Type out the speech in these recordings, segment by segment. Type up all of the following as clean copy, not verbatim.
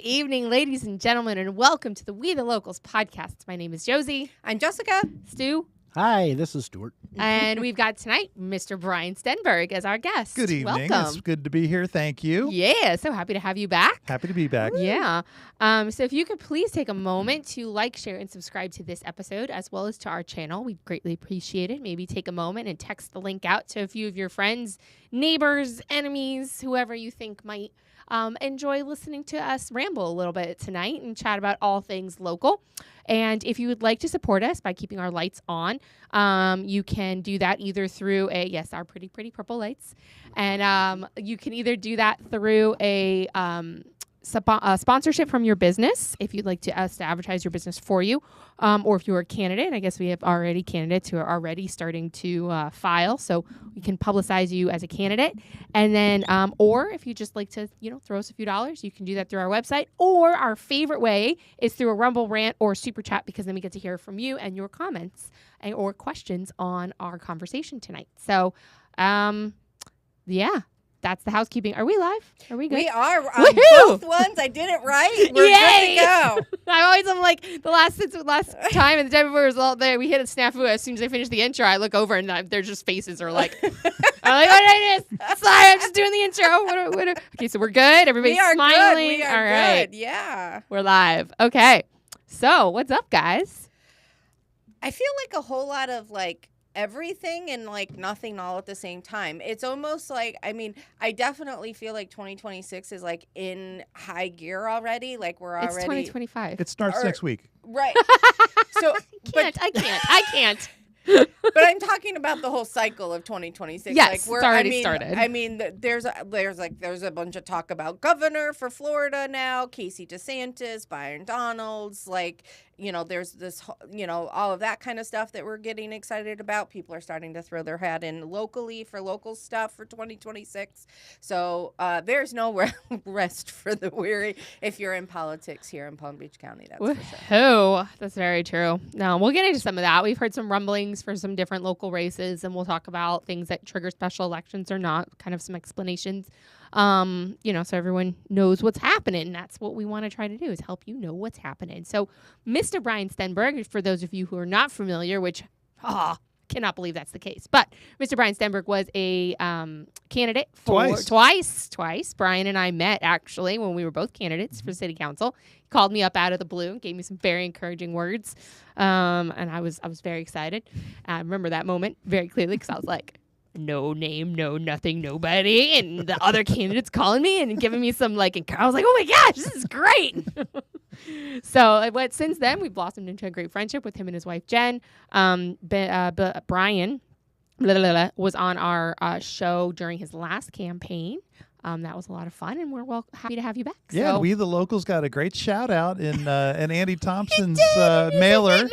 Evening, ladies and gentlemen, and welcome to the We the Locals podcast. My name is Josie. I'm Jessica. Stu. Hi, this is Stuart. And we've got tonight Mr. Brian Stenberg as our guest. Good evening. Welcome. It's good to be here. Thank you. Yeah, so happy to have you back. Happy to be back. Yeah. So if you could please take a moment to like, share, and subscribe to this episode as well as to our channel. We'd greatly appreciate it. Maybe take a moment and text the link out to a few of your friends, neighbors, enemies, whoever you think might enjoy listening to us ramble a little bit tonight and chat about all things local. And if you would like to support us by keeping our lights on, you can do that either through our pretty purple lights. And you can either do that through a sponsorship from your business, if you'd like us to advertise your business for you, or if you're a candidate. I guess we have already candidates who are already starting to file, so we can publicize you as a candidate. And then, or if you just like to, throw us a few dollars, you can do that through our website. Or our favorite way is through a Rumble rant or super chat, because then we get to hear from you and your comments or questions on our conversation tonight. So, yeah. That's the housekeeping. Are we live? Are we good? We are on Woohoo! both ones. I did it right. We're Yay! good to go. I'm like, the last time and the time before was all there. We hit a snafu as soon as I finished the intro. I look over and there's just faces are like, I'm like, what did I do? Sorry, I'm just doing the intro. Okay, so we're good. Everybody's We are smiling. good. We are all right. good. Yeah. We're live. Okay. So what's up, guys? I feel like a whole lot of everything and nothing all at the same time. It's almost like, I definitely feel like 2026 is in high gear already. We're already. It's 2025. It starts next week. Right. So I can't. But I'm talking about the whole cycle of 2026. Yes, it's already started. There's a bunch of talk about governor for Florida now, Casey DeSantis, Byron Donalds, there's this, all of that kind of stuff that we're getting excited about. People are starting to throw their hat in locally for local stuff for 2026. So there's no rest for the weary if you're in politics here in Palm Beach County. That's for sure. Oh, that's very true. No, we'll get into some of that. We've heard some rumblings for some different local races, and we'll talk about things that trigger special elections or not, kind of some explanations. So everyone knows what's happening. That's what we want to try to do, is help you know what's happening. So Mr. Brian Stenberg, for those of you who are not familiar, which, cannot believe that's the case, but Mr. Brian Stenberg was a candidate for twice. Brian and I met actually when we were both candidates for city council. He called me up out of the blue and gave me some very encouraging words. And I was very excited. I remember that moment very clearly, because I was like, no name, no nothing, nobody. And the other candidates calling me and giving me some I was like, oh my gosh, this is great. So since then, we've blossomed into a great friendship with him and his wife, Jen. Brian was on our show during his last campaign. That was a lot of fun, and we're happy to have you back. Yeah, so, We the Locals got a great shout out in Andy Thompson's mailer to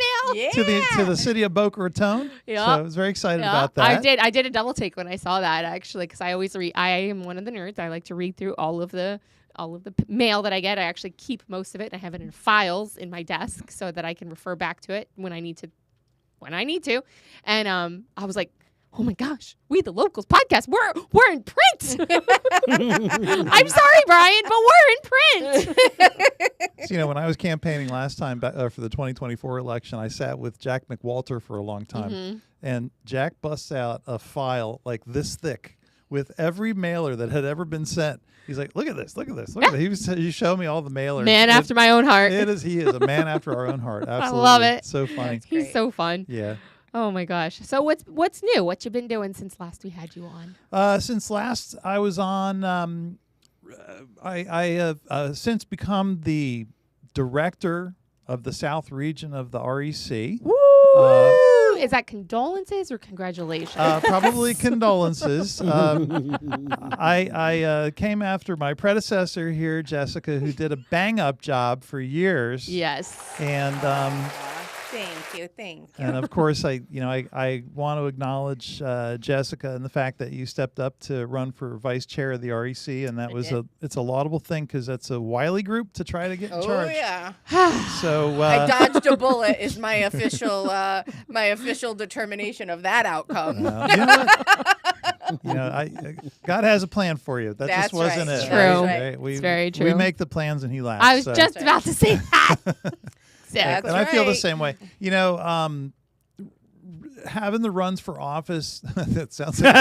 the city of Boca Raton. Yeah. So I was very excited about that. I did a double take when I saw that, actually, because I always read. I am one of the nerds. I like to read through all of the mail that I get. I actually keep most of it, and I have it in files in my desk so that I can refer back to it when I need to. And I was like, oh my gosh, We the Locals podcast. We're in print. I'm sorry, Brian, but we're in print. So, when I was campaigning last time for the 2024 election, I sat with Jack McWalter for a long time, and Jack busts out a file like this thick with every mailer that had ever been sent. He's like, look at this. Look at it. He showed me all the mailers. Man after my own heart. He is a man after our own heart. Absolutely. I love it. So funny. He's so fun. Yeah. Oh my gosh. So what's new? What you been doing since last we had you on? Since last I was on, I have since become the director of the South region of the REC. Woo! Is that condolences or congratulations? Probably condolences. I came after my predecessor here, Jessica, who did a bang-up job for years. Yes. And Thank you. And of course, I want to acknowledge Jessica and the fact that you stepped up to run for vice chair of the REC, and that it's a laudable thing because that's a wily group to try to get in charge. Oh yeah. So I dodged a bullet is my official determination of that outcome. you know what? God has a plan for you. That That's just wasn't right. it. True. Right? It's very true. We make the plans and he laughs. I was so. just about to say that. That's And I feel the right. same way. Having the runs for office, that sounds like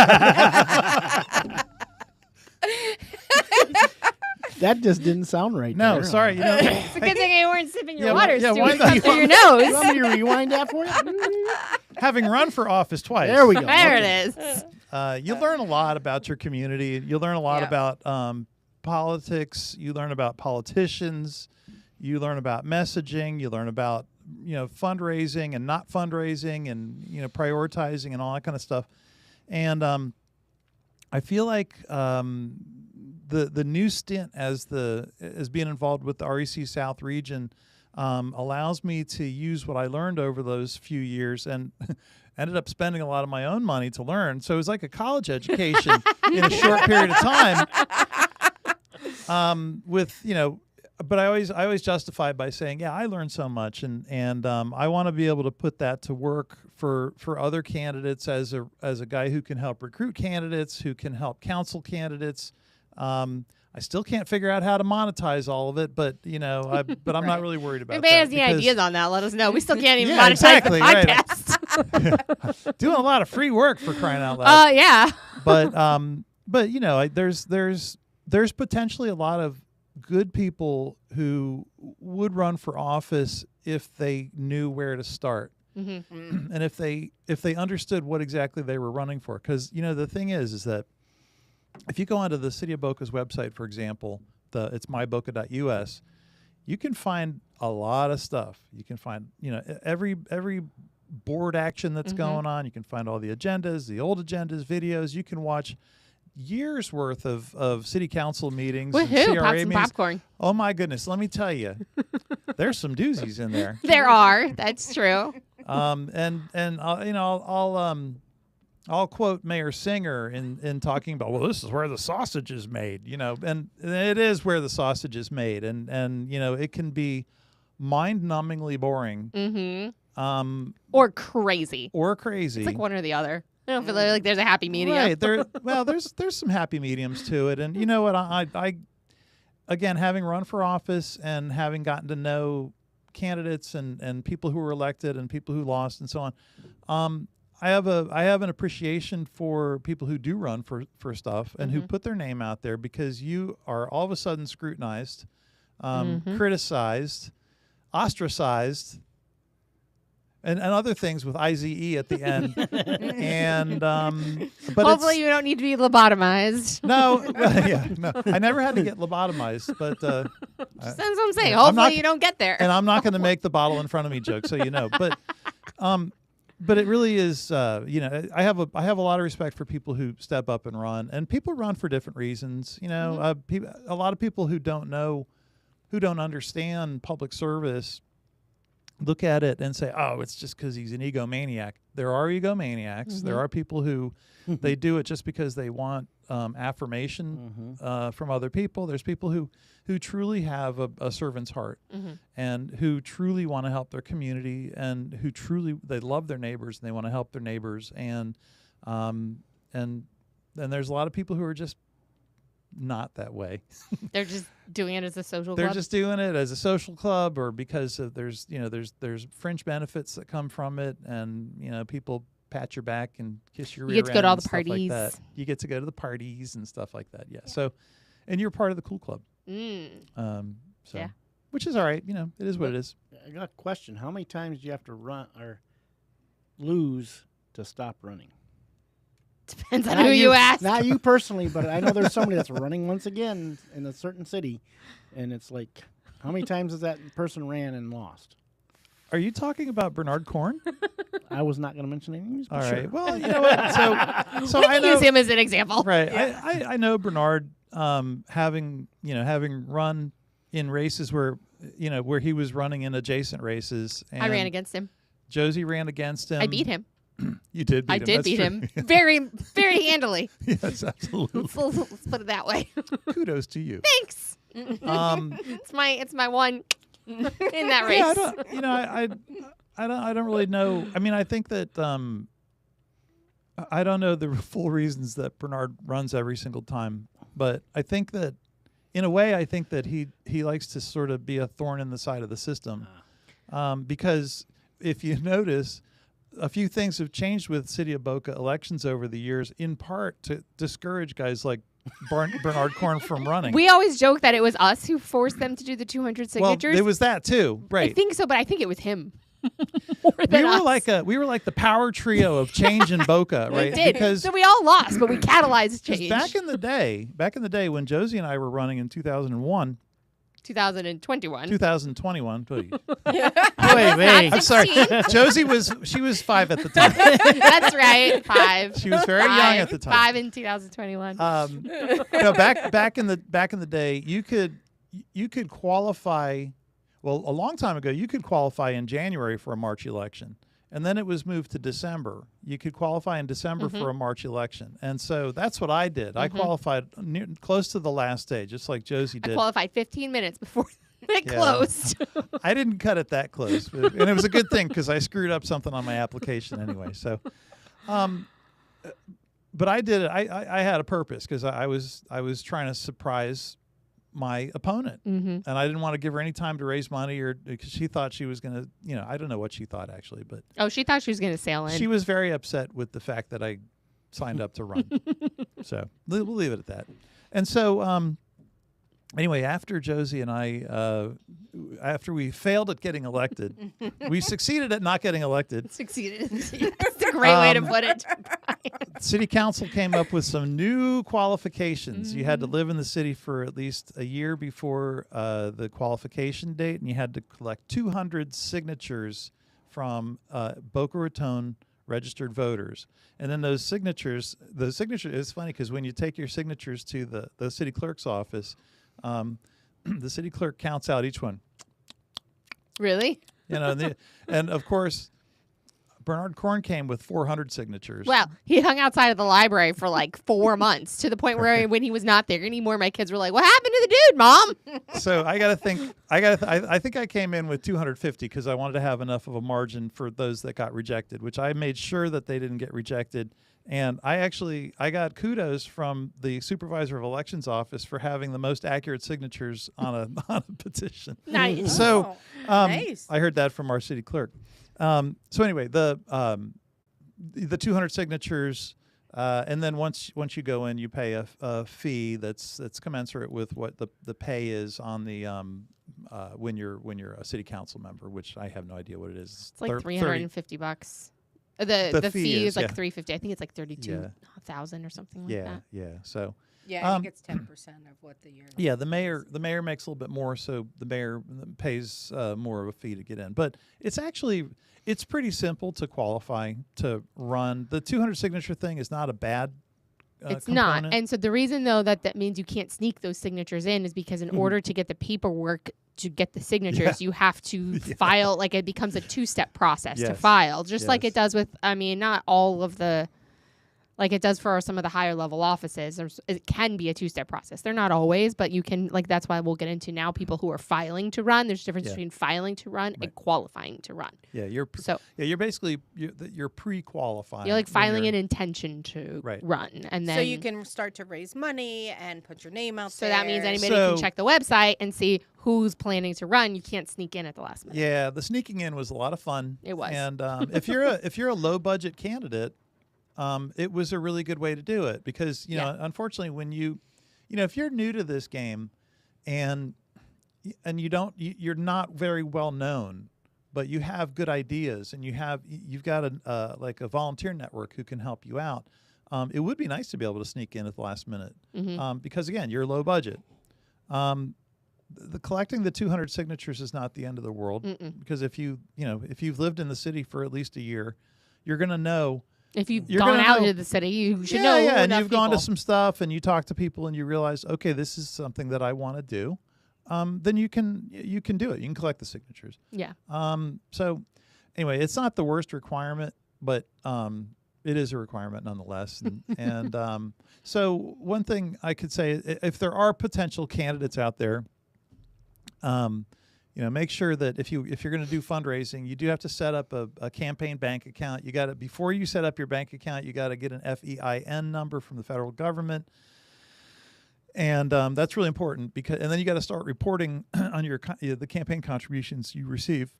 That just didn't sound right. no, there. sorry. It's a good thing you weren't sipping your Yeah, water, yeah, Stu. why It comes not? through your You nose. want me to rewind that for you? having run for office twice. There we go. There Okay. it is. You learn a lot about your community. You learn a lot Yeah. about politics. You learn about politicians. You learn about messaging. You learn about fundraising and not fundraising and prioritizing and all that kind of stuff. And I feel like the new stint as being involved with the REC South region allows me to use what I learned over those few years and ended up spending a lot of my own money to learn. So it was like a college education in a short period of time. But I always justify it by saying, yeah, I learned so much, and I want to be able to put that to work for other candidates as a guy who can help recruit candidates, who can help counsel candidates. I still can't figure out how to monetize all of it, but but I'm not really worried about If anybody has that. any ideas on that, let us know. We still can't even Yeah, monetize exactly, the right. podcast. Doing a lot of free work for crying out loud. Yeah. But there's potentially a lot of good people who would run for office if they knew where to start. Mm-hmm. And if they understood what exactly they were running for. Because the thing is that if you go onto the City of Boca's website, for example, it's myboca.us, you can find a lot of stuff. You can find every board action that's going on. You can find all the agendas, the old agendas, videos. You can watch years worth of city council meetings and Woohoo! CRA Pop some meetings. popcorn. Oh my goodness, let me tell you, there's some doozies in there. There are. That's true. I'll quote Mayor Singer in talking about, well, this is where the sausage is made, and it is where the sausage is made, and it can be mind-numbingly boring, Mm-hmm. Or crazy. It's It's like one or the other. I don't feel like there's a happy medium. Right. There's some happy mediums to it. And you know what? I again, having run for office and having gotten to know candidates and people who were elected and people who lost and so on, I have an appreciation for people who do run for stuff and who put their name out there, because you are all of a sudden scrutinized, criticized, ostracized, and other things with IZE at the end. And but hopefully you don't need to be lobotomized. no, no, I never had to get lobotomized, but That's what I'm saying. I'm Hopefully not- you don't get there. and I'm not going to make the bottle in front of me joke, so but it really is, I have a lot of respect for people who step up and run, and people run for different reasons. A lot of people who don't understand public service look at it and say, oh, it's just because he's an egomaniac. There are egomaniacs. There are people who they do it just because they want affirmation from other people. There's people who truly have a servant's heart and who truly want to help their community, and who truly, they love their neighbors and they want to help their neighbors. And there's a lot of people who are just not that way. They're just doing it as a social They're club. just doing it as a social club, or because there's fringe benefits that come from it, and people pat your back and kiss your rear You get to go to end all and the stuff like parties. that. You get to go to the parties and stuff like that. Yeah. So, and you're part of the cool club. Yeah. Which is all right. It is what it is. I got a question. How many times do you have to run or lose to stop running? Depends on who you ask. Not you personally, but I know there's somebody that's running once again in a certain city, and it's like, how many times has that person ran and lost? Are you talking about Bernard Korn? I was not going to mention any names. All but right. sure. Well, you know what? So We I can know, use him as an example. right. I know Bernard, having run in races where he was running in adjacent races. And I ran against him. Josie ran against him. I beat him. You did beat I him. did That's beat true. him very, very handily. Yes, absolutely. Let's put it that way. Kudos to you. Thanks. It's my one in that race. Yeah, I don't really know. I mean, I think that I don't know the full reasons that Bernard runs every single time, but I think that in a way, I think that he likes to sort of be a thorn in the side of the system, because if you notice, a few things have changed with City of Boca elections over the years, in part to discourage guys like Bernard Korn from running. We always joke that it was us who forced them to do the 200 signatures. Well, there was that too, right? I think so, but I think it was him. We were like the power trio of change in Boca, right? We did. Because So we all lost, but we catalyzed change. back in the day when Josie and I were running in 2001, 2021. 2021. Please. Wait. I'm sorry. Josie was 5 at the time. That's right. 5. She was very young at the time. 5 in 2021. No, back in the day, you could qualify. Well, a long time ago, you could qualify in January for a March election, and then it was moved to December. You could qualify in December for a March election, and so that's what I did. I qualified close to the last day, just like Josie did. I qualified 15 minutes before it Yeah. closed. I didn't cut it that close, and it was a good thing because I screwed up something on my application anyway. So, but I did it. I had a purpose because I was trying to surprise my opponent, and I didn't want to give her any time to raise money, or because she thought she was going to, I don't know what she thought actually, but Oh, she thought she was going to sail in. she was very upset with the fact that I signed up to run. So we'll leave it at that. And so, anyway, after Josie and I, after we failed at getting elected, we succeeded at not getting elected. Succeeded. That's a great way to put it. City Council came up with some new qualifications. You had to live in the city for at least a year before the qualification date, and you had to collect 200 signatures from Boca Raton registered voters. And then those signatures, it's funny because when you take your signatures to the city clerk's office, the city clerk counts out each one. Really? And of course, Bernard Korn came with 400 signatures. Well, he hung outside of the library for like 4 months to the point where when he was not there anymore, my kids were like, "What happened to the dude, Mom?" So I think I came in with 250 because I wanted to have enough of a margin for those that got rejected, which I made sure that they didn't get rejected. And I got kudos from the supervisor of elections office for having the most accurate signatures on a petition. Nice. So nice. I heard that from our city clerk. So anyway, the 200 signatures, and then once you go in, you pay a fee that's commensurate with what the pay is on the when you're a city council member, which I have no idea what it is. It's like $350. The fee is like $350. I think it's like 32,000 or something like that. Yeah. So Yeah, I think it's 10% of what the year. yeah, the mayor makes a little bit more, so the mayor pays more of a fee to get in. But it's pretty simple to qualify to run. The 200 signature thing is not a bad. It's component. not. And so the reason, though, that means you can't sneak those signatures in is because in order to get the paperwork to get the signatures, you have to file, like it becomes a 2-step process to file, just like it does with, not all of the, like it does for some of the higher level offices. It can be a 2-step process. They're not always, but you can, like, that's why we'll get into now people who are filing to run. There's a difference between filing to run and qualifying to run. Yeah, you're basically you're pre-qualifying. You're like filing an intention to run, and then so you can start to raise money and put your name out there. So that means anybody can check the website and see who's planning to run. You can't sneak in at the last minute. Yeah, the sneaking in was a lot of fun. It was. And if you're a low budget candidate, it was a really good way to do it because unfortunately when if you're new to this game and you're not very well known, but you have good ideas and you've got a volunteer network who can help you out. It would be nice to be able to sneak in at the last minute because again, you're low budget. Collecting the 200 signatures is not the end of the world because if you've lived in the city for at least a year, you're going to know. If you've gone out into the city, you should know. Yeah, and you've gone to some stuff and you talk to people and you realize, okay, this is something that I want to do. Then you can do it. You can collect the signatures. Yeah. So, anyway, it's not the worst requirement, but it is a requirement nonetheless. And so one thing I could say, if there are potential candidates out there, make sure that if you're going to do fundraising, you do have to set up a campaign bank account. You got to, before you set up your bank account, you got to get an FEIN number from the federal government. And that's really important and then you got to start reporting on the campaign contributions you receive.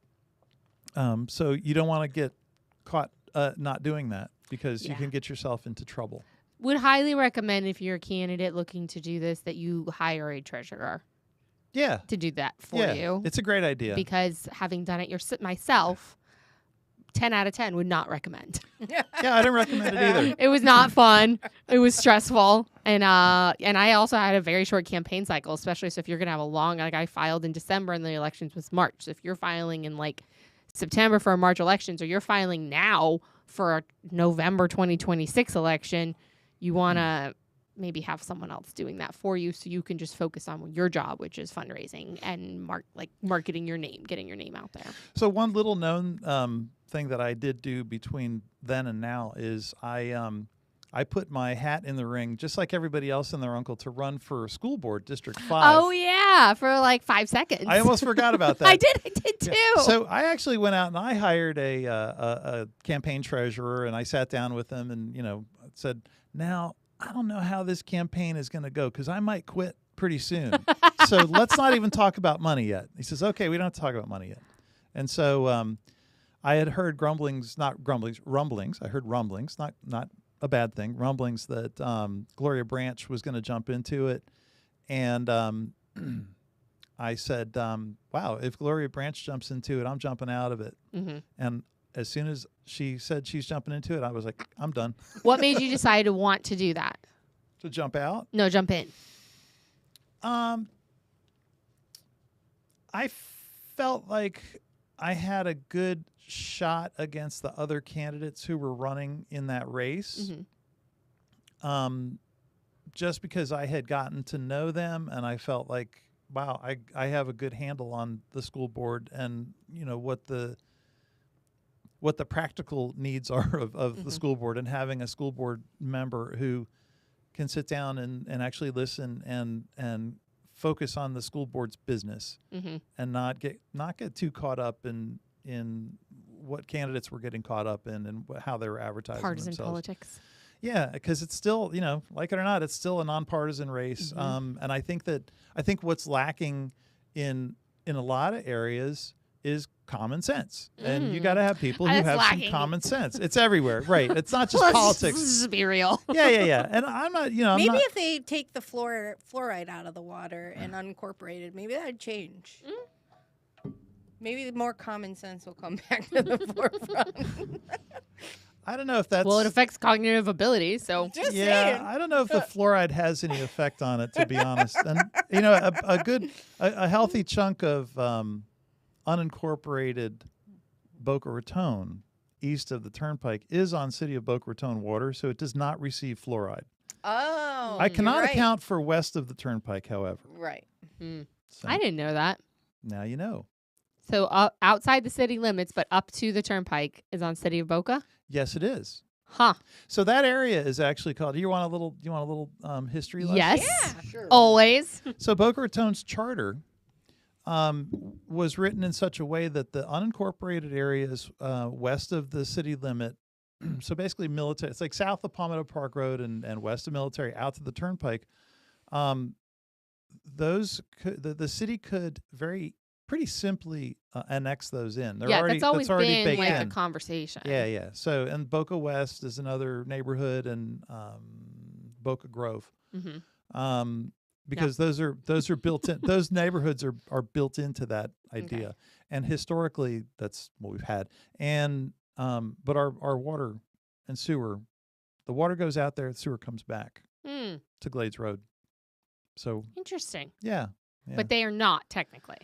So you don't want to get caught not doing that, because you can get yourself into trouble. Would highly recommend, if you're a candidate looking to do this, that you hire a treasurer. Yeah. To do that for you. It's a great idea. Because having done it myself, 10 out of 10 would not recommend. Yeah, I didn't recommend it either. It was not fun. It was stressful. And I also had a very short campaign cycle, especially so if you're going to have a long, like I filed in December and the elections was March. So if you're filing in like September for a March elections, or you're filing now for a November 2026 election, you want to maybe have someone else doing that for you, so you can just focus on your job, which is fundraising and marketing your name, getting your name out there. So one little known thing that I did do between then and now is I put my hat in the ring, just like everybody else and their uncle, to run for school board District 5. Oh, yeah, for like 5 seconds. I almost forgot about that. I did too. Yeah. So I actually went out and I hired a campaign treasurer, and I sat down with him and, said, now, I don't know how this campaign is going to go, because I might quit pretty soon. So let's not even talk about money yet. He says, okay, we don't have to talk about money yet. And so I had heard rumblings. I heard rumblings, not a bad thing, rumblings that Gloria Branch was going to jump into it. And I said, wow, if Gloria Branch jumps into it, I'm jumping out of it. Mm-hmm. And as soon as she said she's jumping into it, I was like, I'm done. What made you decide to want to do that? To jump out? No, jump in. I felt like I had a good shot against the other candidates who were running in that race. Mm-hmm. Just because I had gotten to know them, and I felt like, wow, I have a good handle on the school board, and what the practical needs are of mm-hmm. the school board, and having a school board member who can sit down and actually listen and focus on the school board's business, mm-hmm. and not get too caught up in what candidates were getting caught up in and how they were advertising partisan themselves. Politics. Yeah, because it's still, like it or not, it's still a nonpartisan race. Mm-hmm. And I think what's lacking in a lot of areas is common sense. And you got to have people who have some common sense. It's everywhere, right? It's not just politics. Let's be real. Yeah. And I'm not, maybe if they take the fluoride out of the water and unincorporate it, maybe that'd change. Maybe more common sense will come back to the forefront. I don't know if that's... Well, it affects cognitive ability, so... Just saying. I don't know if the fluoride has any effect on it, to be honest. And, a healthy chunk of unincorporated Boca Raton, east of the Turnpike, is on City of Boca Raton water, so it does not receive fluoride. Oh, I cannot account for west of the Turnpike, however. Right. Mm. So, I didn't know that. Now you know. So outside the city limits, but up to the Turnpike, is on City of Boca? Yes, it is. Huh. So that area is actually called. You want a little history lesson? Yes. Yeah, sure. Always. So Boca Raton's charter was written in such a way that the unincorporated areas west of the city limit, so basically military, it's like south of Palmetto Park Road and west of Military out to the Turnpike, the city could pretty simply annex those in. That's always been like in. a conversation. Yeah. So, and Boca West is another neighborhood, and Boca Grove, mm-hmm. Because those are built in. Those neighborhoods are built into that idea, okay. And historically, that's what we've had. And but our water and sewer, the water goes out there, the sewer comes back to Glades Road. So interesting. Yeah. But they are not technically.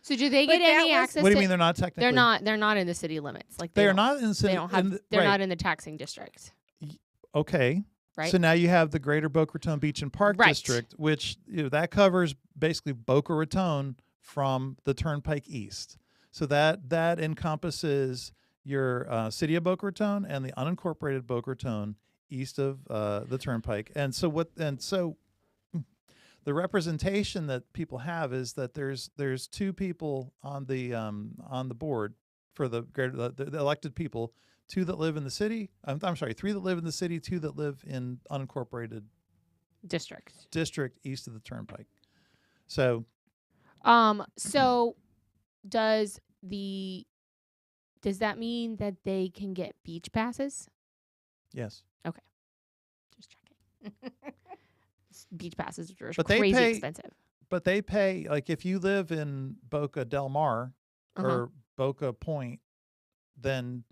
So do they get any access? What do you mean they're not technically? They're not in the city limits. Like they are not in the city. They don't have. They're not in the taxing district. Okay. Right. So now you have the Greater Boca Raton Beach and Park District, which that covers basically Boca Raton from the Turnpike east. So that encompasses your city of Boca Raton and the unincorporated Boca Raton east of the Turnpike. And so the representation that people have is that there's two people on the board for the elected people, two that live in the city. I'm sorry, three that live in the city, two that live in unincorporated district east of the Turnpike. So, so does that mean that they can get beach passes? Yes. Okay, just checking. Beach passes are But crazy they pay, expensive. But they pay, like if you live in Boca Del Mar or Boca Point, then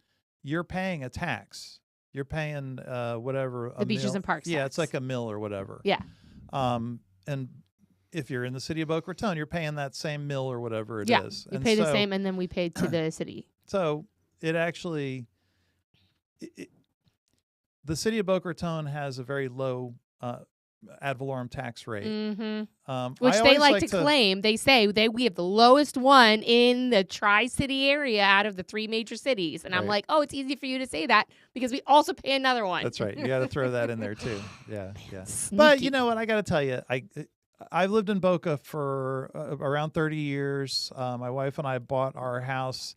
you're paying a tax. You're paying whatever the beaches mill. and parks. Yeah, tax. it's like a mill or whatever. Yeah. And if you're in the city of Boca Raton, you're paying that same mill or whatever it is. You And pay the so- same, and then we pay to the city. So it actually, the city of Boca Raton has a very low ad valorem tax rate. Mm-hmm. Which I they always like to claim. They say we have the lowest one in the Tri-City area out of the three major cities. And I'm Right. like, oh, it's easy for you to say that because we also pay another one. That's right. You got to throw that in there too. Yeah, yeah. Sneaky. But you know what? I got to tell you, I've lived in Boca for around 30 years. My wife and I bought our house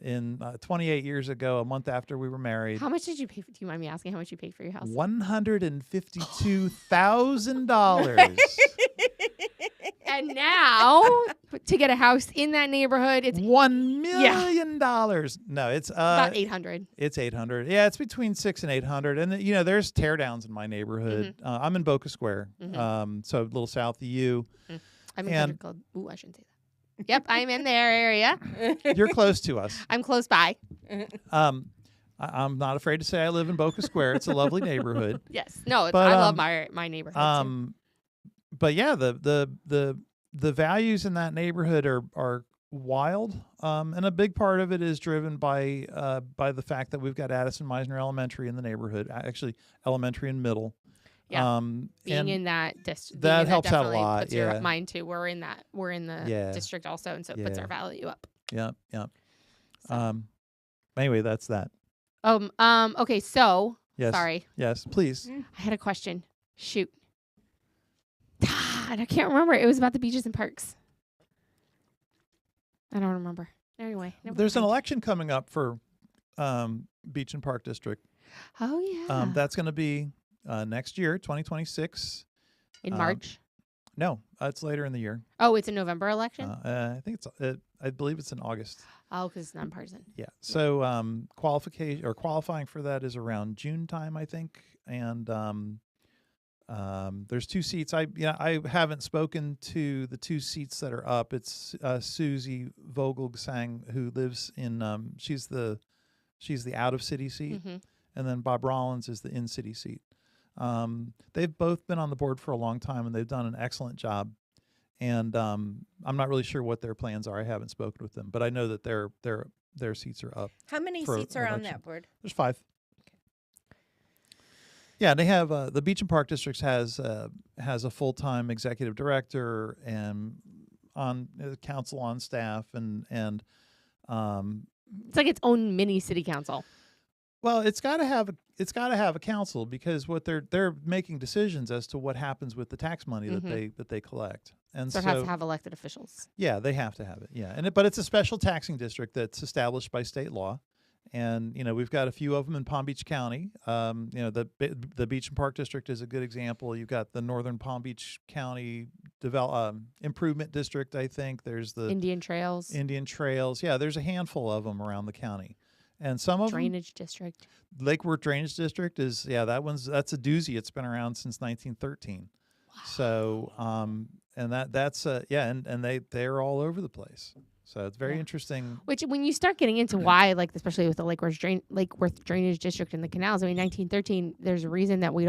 in 28 years ago, a month after we were married. How much did you pay? Do you mind me asking how much you paid for your house? $152,000. And now to get a house in that neighborhood, it's $1 million. No, it's about 800. It's 800. Yeah, it's between 600 and 800. And you know, there's teardowns in my neighborhood. I'm in Boca Square, so a little south of you. I'm in Country Club. Ooh, I shouldn't say that. Yep, I'm in their area. You're close to us. I'm close by. I'm not afraid to say I live in Boca Square. It's a lovely neighborhood. Yes. No, But, I love my neighborhood. Too. But yeah, the values in that neighborhood are wild, and a big part of it is driven by the fact that we've got Addison Meisner Elementary in the neighborhood, actually elementary and middle. Yeah. And being in that district, that helps out a lot. Puts your mind too. We're in the Yeah. district also, and so it puts our value up. Yeah, yeah. So. Anyway, that's that. Okay. So. Yes. Sorry. Yes, please. I had a question. Shoot. I can't remember. It was about the beaches and parks. I don't remember. Anyway. There's an election coming up for Beach and Park District. Oh yeah. That's going to be next year, 2026. In March. No, it's later in the year. Oh, it's a November election. I think I believe it's in August. Oh, because it's nonpartisan. Yeah. So qualifying for that is around June time, I think. And there's two seats. I haven't spoken to the two seats that are up. It's Susie Vogelsang, who lives in she's the out of city seat, and then Bob Rollins is the in city seat. They've both been on the board for a long time, and they've done an excellent job. And I'm not really sure what their plans are. I haven't spoken with them, but I know that their seats are up. How many for seats are on election. that board? There's 5. Yeah, they have the Beach and Park Districts has a full-time executive director and on council on staff and It's like its own mini city council. well, it's got to have a council because what they're making decisions as to what happens with the tax money that they collect. And So it has to have elected officials. yeah, they have to have it. Yeah, but it's a special taxing district that's established by state law. And we've got a few of them in Palm Beach County. The Beach and Park District is a good example. You've got the Northern Palm Beach County Improvement District. I think there's the Indian Trails. Yeah, there's a handful of them around the county, and some of Drainage District. Lake Worth Drainage District is that's a doozy. It's been around since 1913. Wow. So and they're all over the place. So it's very interesting. Which, when you start getting into why, like especially with the Lake Worth Drainage District and the canals, I mean, 1913, there's a reason that we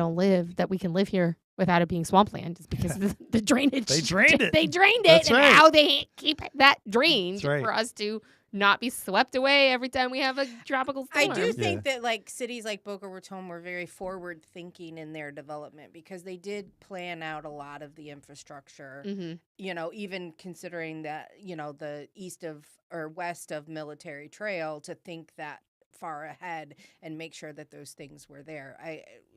can live here without it being swampland. Is because of the drainage. They drained it. They drained it, That's and right. how they keep that drained That's right. for us to not be swept away every time we have a tropical storm. I do think that like cities like Boca Raton were very forward thinking in their development because they did plan out a lot of the infrastructure. Even considering that the east of or west of Military Trail, to think that far ahead and make sure that those things were there.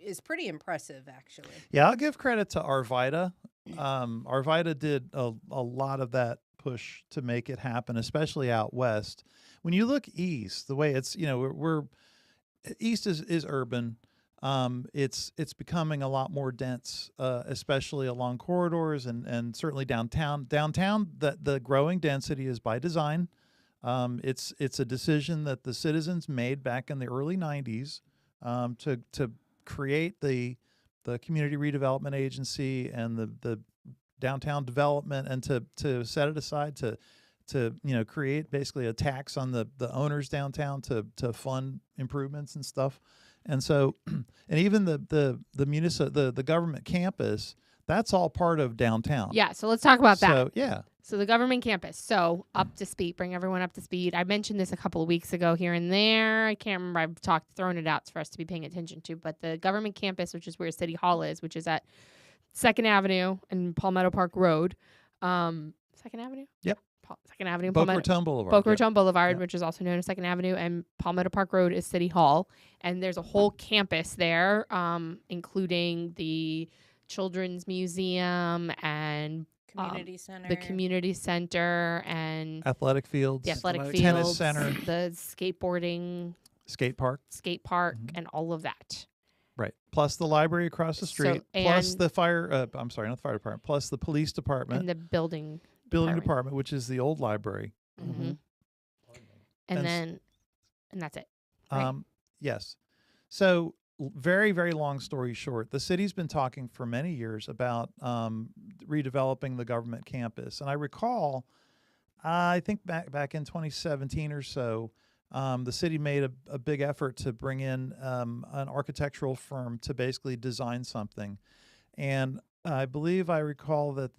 Is pretty impressive, actually. Yeah, I'll give credit to Arvida. Arvida did a lot of that push to make it happen, especially out west. When you look east, the way it's, we're east is urban. It's becoming a lot more dense, especially along corridors and certainly downtown. Downtown, the growing density is by design. It's a decision that the citizens made back in the early 90s to create the Community Redevelopment Agency and the downtown development, and to set it aside to create basically a tax on the owners downtown to fund improvements and stuff. And so, and even the government campus, that's all part of downtown. Yeah, so let's talk about that. So, yeah. So the government campus. So up to speed, bring everyone up to speed. I mentioned this a couple of weeks ago here and there. I can't remember. I've thrown it out for us to be paying attention to. But the government campus, which is where City Hall is, which is at 2nd Avenue and Palmetto Park Road. 2nd Avenue? Yep. 2nd Avenue. Boca Raton Boulevard. Boca Raton Boulevard, Yep. Which is also known as 2nd Avenue, and Palmetto Park Road is City Hall. And there's a whole campus there, including the Children's Museum and Community center. the community center and Athletic fields. the athletic Tennis fields, center. the skateboarding, Skate park. skate park, and all of that. Right. Plus the library across the street. Plus and- the fire. I'm sorry, not the fire department. Plus the police department. And the building department, which is the old library. Mm-hmm. And And that's it. Right. Yes. So very, very long story short, the city's been talking for many years about redeveloping the government campus. And I recall, I think back in 2017 or so, the city made a big effort to bring in an architectural firm to basically design something. And I believe I recall that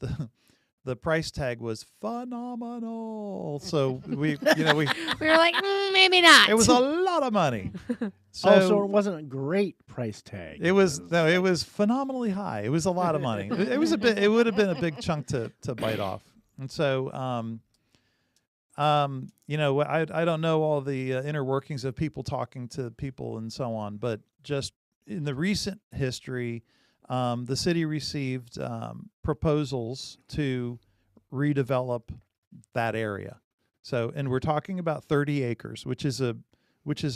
the price tag was phenomenal. So we we were like, maybe not. it was a lot of money. So it wasn't a great price tag. It was phenomenally high. It was a lot of money. It was a bit. It would have been a big chunk to bite off. And so, I don't know all the inner workings of people talking to people and so on, but just in the recent history, the city received proposals to redevelop that area. So, and we're talking about 30 acres, which is a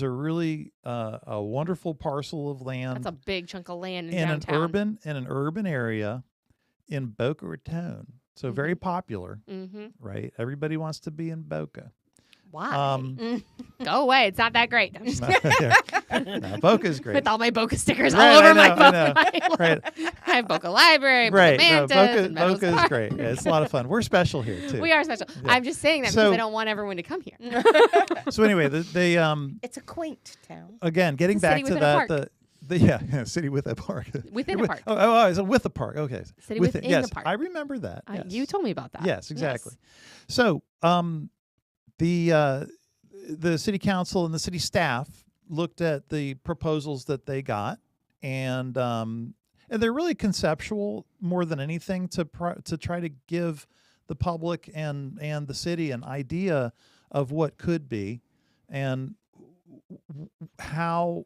really a wonderful parcel of land. That's a big chunk of land in an downtown. urban area in Boca Raton. So very popular, Mm-hmm. right? Everybody wants to be in Boca. Why? Go away. It's not that great. I'm just No, Boca's great. with all my Boca stickers Right, all over I my know, Boca. Right. I have Boca Library, Boca Right. No, Mantis, and Meadows Boca is Park. great. Yeah, it's a lot of fun. We're special here too. We are special. Yeah. I'm just saying that So- because I don't want everyone to come here. So anyway, they It's a quaint town. again getting It's a back city to within a that park. the city with a park. Within a park. Oh, it's with a park. Okay. City within yes, the park. I remember that. Yes. You told me about that. Yes, exactly. So, the city council and the city staff looked at the proposals that they got, and they're really conceptual more than anything to try to give the public and the city an idea of what could be, and how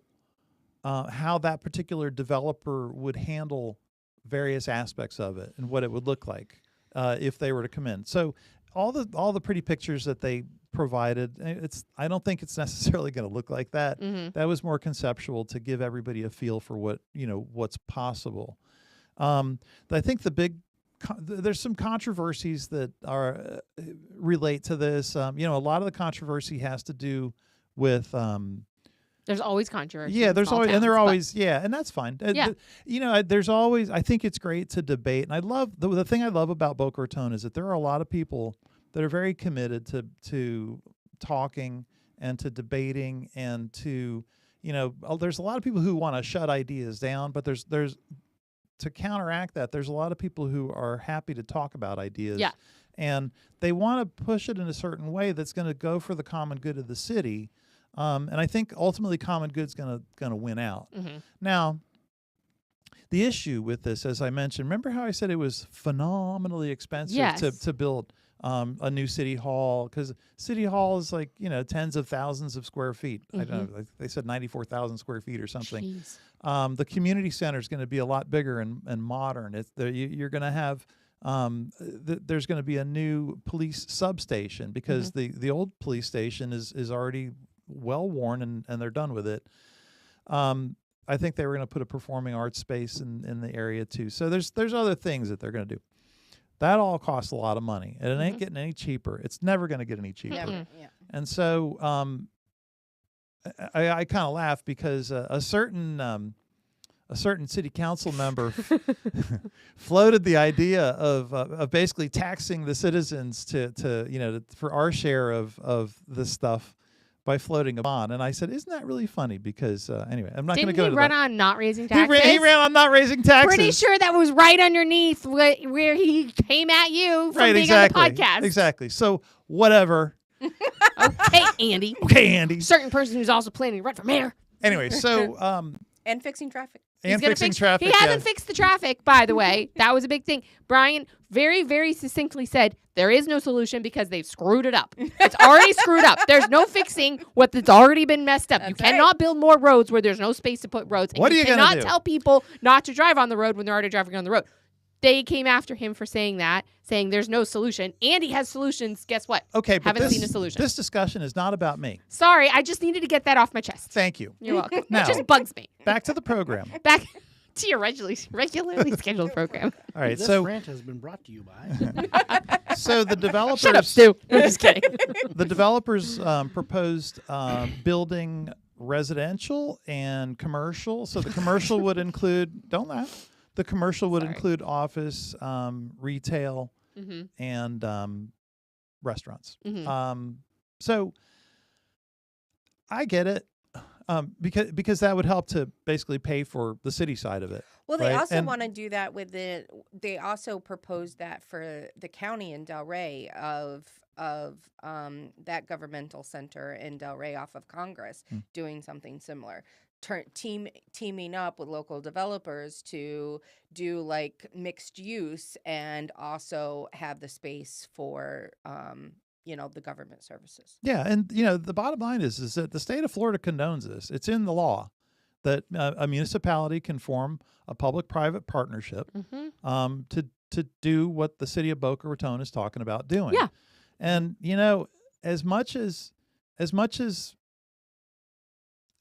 that particular developer would handle various aspects of it and what it would look like if they were to come in. So all the pretty pictures that they provided, I don't think it's necessarily going to look like that. Mm-hmm. That was more conceptual to give everybody a feel for what's possible. I think there's some controversies that are relate to this. A lot of the controversy has to do with There's always controversy. yeah, in there's small always, and towns, they're but- always, yeah, and that's fine. Yeah. There's always, I think it's great to debate. And I love, the thing I love about Boca Raton is that there are a lot of people that are very committed to talking and to debating and to, there's a lot of people who want to shut ideas down, but there's to counteract that, there's a lot of people who are happy to talk about ideas. Yeah. And they want to push it in a certain way that's going to go for the common good of the city. And I think ultimately common good's going to win out. Mm-hmm. Now, the issue with this, as I mentioned, remember how I said it was phenomenally expensive Yes. to build a new city hall, because city hall is like, tens of thousands of square feet. I don't know, like they said 94,000 square feet or something. Jeez. The community center is going to be a lot bigger and modern. You're going to have there's going to be a new police substation, because the old police station is already well worn and they're done with it. I think they were going to put a performing arts space in the area too. So there's other things that they're going to do. That all costs a lot of money, and it ain't getting any cheaper. It's never going to get any cheaper. Yeah. And so I kind of laugh, because a certain city council member floated the idea of basically taxing the citizens to for our share of this stuff by floating a bond. And I said, isn't that really funny? Because anyway, I'm not going to go Didn't into he run that. on not raising taxes? He ran on not raising taxes. Pretty sure that was right underneath where he came at you from being exactly. on the podcast. Exactly. So whatever. Okay, Andy. Okay, Andy. Certain person who's also planning to run for mayor. Anyway, so And fixing traffic. and gonna fixing fix traffic. He hasn't fixed the traffic, by the way. That was a big thing. Brian very, very succinctly said there is no solution because they've screwed it up. It's already screwed up. There's no fixing what that's already been messed up. You That's right. cannot build more roads where there's no space to put roads. And What are you gonna cannot do? tell people not to drive on the road when they're already driving on the road. They came after him for saying that, saying there's no solution. And he has solutions. Guess what? Okay, but Haven't seen a solution. This discussion is not about me. Sorry, I just needed to get that off my chest. Thank you. You're welcome. Now- It just bugs me. Back to the program. Back to your regularly scheduled program. All right, This so rant has been brought to you by. the developers Shut up, Stu. I'm just kidding. the developers proposed building residential and commercial. So the commercial would include, don't laugh, the commercial would Sorry. include office, retail, Mm-hmm. and restaurants. Mm-hmm. So I get it, because that would help to basically pay for the city side of it. Well, they right? also And- want to do that with they also proposed that for the county in Delray of that governmental center in Delray off of Congress, doing something similar. Teaming up with local developers to do like mixed use and also have the space for the government services. Yeah, and the bottom line is that the state of Florida condones this. It's in the law that a municipality can form a public-private partnership Mm-hmm. to do what the city of Boca Raton is talking about doing. Yeah. And as much as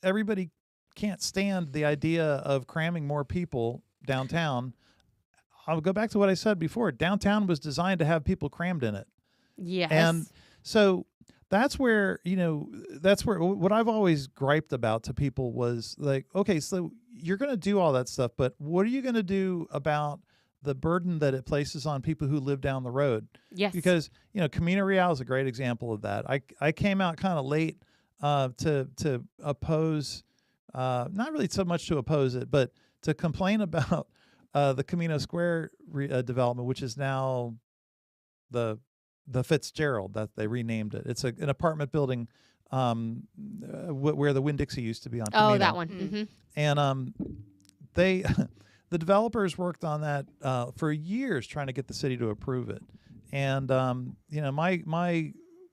everybody can't stand the idea of cramming more people downtown, I'll go back to what I said before. Downtown was designed to have people crammed in it. Yes. And so that's where what I've always griped about to people was like, okay, so you're going to do all that stuff, but what are you going to do about the burden that it places on people who live down the road? Yes. Because, Camino Real is a great example of that. I came out kind of late to oppose, not really so much to oppose it, but to complain about the Camino Square development, which is now the Fitzgerald, that they renamed it. It's an apartment building where the Winn-Dixie used to be on Camino. Oh, that one. Mm-hmm. And they the developers worked on that for years trying to get the city to approve it. And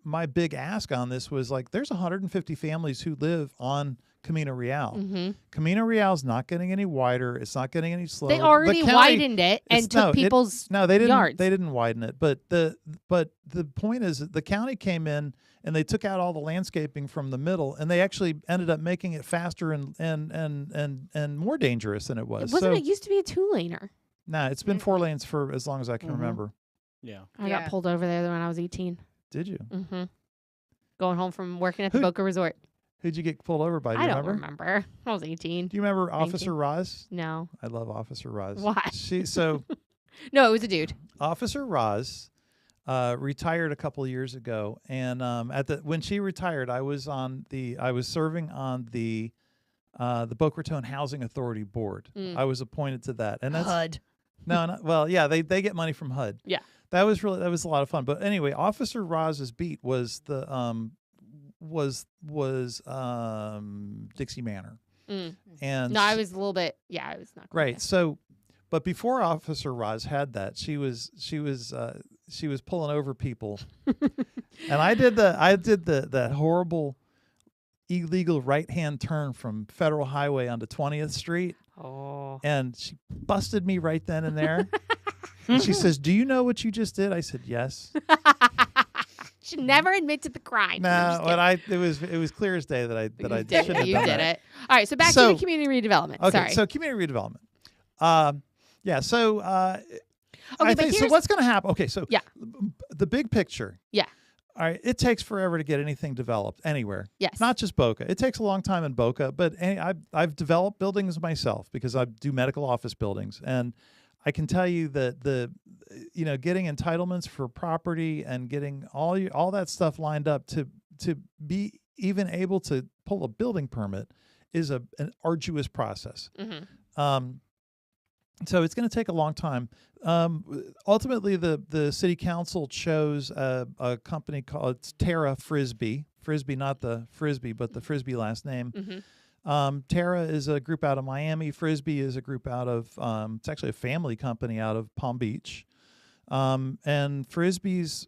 my big ask on this was like, there's 150 families who live on Camino Real. Mm-hmm. Camino Real's not getting any wider. It's not getting any slower. They already The county- widened it and it's- took no, it- people's No, they didn't. yards. They didn't widen it. But the point is that the county came in and they took out all the landscaping from the middle, and they actually ended up making it faster and more dangerous than it was. Wasn't so, it used to be a 2-laner? Nah, it's been 4 lanes for as long as I can remember. Yeah. I Yeah. got pulled over there when I was 18. Did you? Mm-hmm. Going home from working at the Who- Boca Resort. Who'd you get pulled over by? Do I you don't remember? remember. I was 18. Do you remember 19. Officer Roz? No. I love Officer Roz. Why? So No, it was a dude. Officer Roz retired a couple of years ago, and when she retired, I was serving on the Boca Raton Housing Authority board. Mm. I was appointed to that, and that's HUD. well, yeah, they get money from HUD. Yeah. That was a lot of fun. But anyway, Officer Roz's beat was the Dixie Manor, Mm. and No, I was a little bit. Yeah, I was not. quite right. So, but before Officer Roz had that, she was she was pulling over people, and I did that horrible illegal right-hand turn from Federal Highway onto 20th Street. Oh. And she busted me right then and there. And she says, "Do you know what you just did?" I said, "Yes." Should never admit to the crime. No, but it was clear as day that I shouldn't have done that. You did it. All right, so back to the community redevelopment. Okay, Sorry. so community redevelopment. Yeah, so I think so. What's going to happen? Okay, so the big picture. Yeah. All right, it takes forever to get anything developed anywhere. Yes. Not just Boca. It takes a long time in Boca, but I've developed buildings myself because I do medical office buildings, and I can tell you that getting entitlements for property and getting all that stuff lined up to be even able to pull a building permit is an arduous process. Mm-hmm. So it's going to take a long time. Ultimately, the city council chose a company called Terra Frisbee. Frisbee, not the Frisbee, but the Frisbee last name. Mm-hmm. Terra is a group out of Miami. Frisbee is a group out of, it's actually a family company out of Palm Beach. And Frisbee's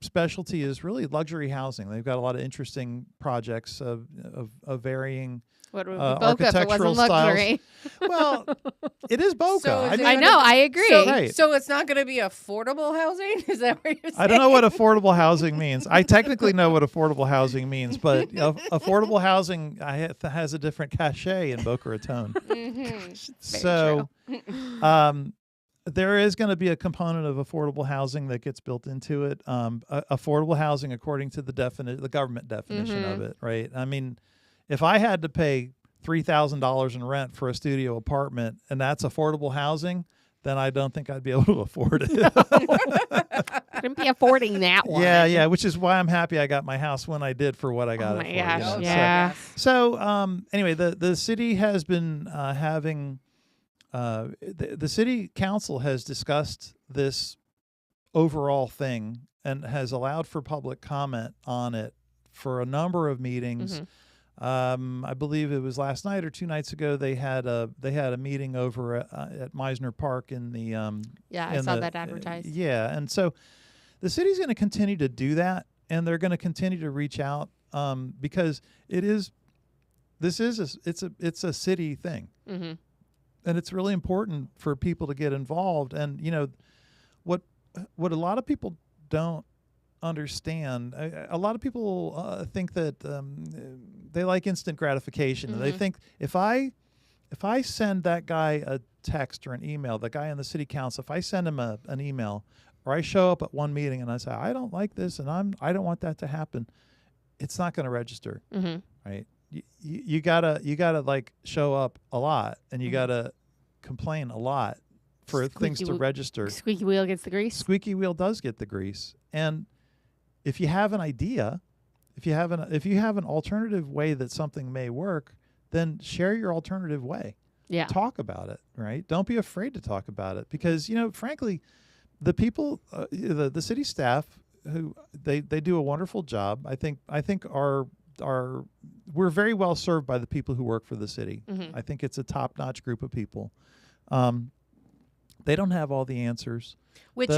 specialty is really luxury housing. They've got a lot of interesting projects of varying what would Boca if it architectural wasn't luxury? styles. Well, it is Boca. So is I know, I agree. So it's not going to be affordable housing? Is that what you're saying? I don't know what affordable housing means. I technically know what affordable housing means, but affordable housing has a different cachet in Boca Raton. Mm-hmm. So there is going to be a component of affordable housing that gets built into it. Affordable housing, according to the government definition of it, right? I mean, if I had to pay $3,000 in rent for a studio apartment and that's affordable housing, then I don't think I'd be able to afford it. Couldn't be affording that one. Yeah, which is why I'm happy I got my house when I did for what I got it for. Gosh, yeah. So anyway, the city has been having the city council has discussed this overall thing and has allowed for public comment on it for a number of meetings. Mm-hmm. I believe it was last night or 2 nights ago. They had a meeting over at Meisner Park in the I saw that advertised. And so the city's going to continue to do that, and they're going to continue to reach out because it's a city thing, mm-hmm. and it's really important for people to get involved. And what a lot of people don't understand, a lot of people think that they like instant gratification. Mm-hmm. And they think if I send that guy a text or an email, the guy in the city council, if I send him an email, or I show up at one meeting and I say I don't like this and I don't want that to happen, it's not going to register, mm-hmm. right? You gotta like show up a lot, and you gotta complain a lot for things to register. Squeaky wheel gets the grease. Squeaky wheel does get the grease. And if you have an idea, if you have an alternative way that something may work, then share your alternative way. Yeah. Talk about it, right? Don't be afraid to talk about it, because frankly, the people, the city staff, who they do a wonderful job. I think we're very well served by the people who work for the city. Mm-hmm. I think it's a top-notch group of people. They don't have all the answers. Which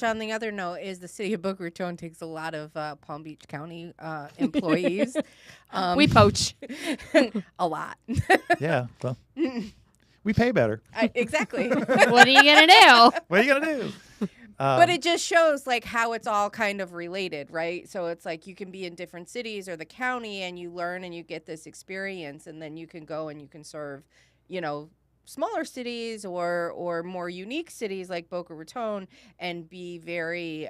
on the other note is the city of Boca Raton takes a lot of Palm Beach County employees. We poach. A lot. Yeah, well, we pay better. Exactly. What are you going to do? What are you going to do? But it just shows like how it's all kind of related, right? So it's like you can be in different cities or the county and you learn and you get this experience, and then you can go and you can serve, smaller cities or more unique cities like Boca Raton and be very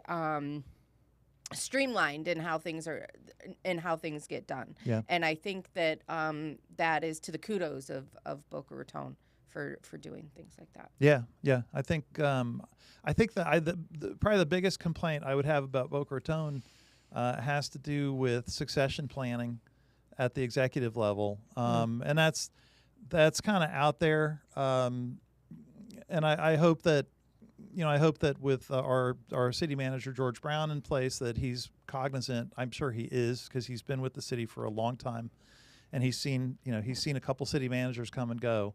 streamlined in how things get done. Yeah. And I think that that is to the kudos of Boca Raton for doing things like that. Yeah. I think that probably the biggest complaint I would have about Boca Raton has to do with succession planning at the executive level, and that's kind of out there. And I hope that with our city manager George Brown in place, that he's cognizant. I'm sure he is, because he's been with the city for a long time, and he's seen a couple city managers come and go.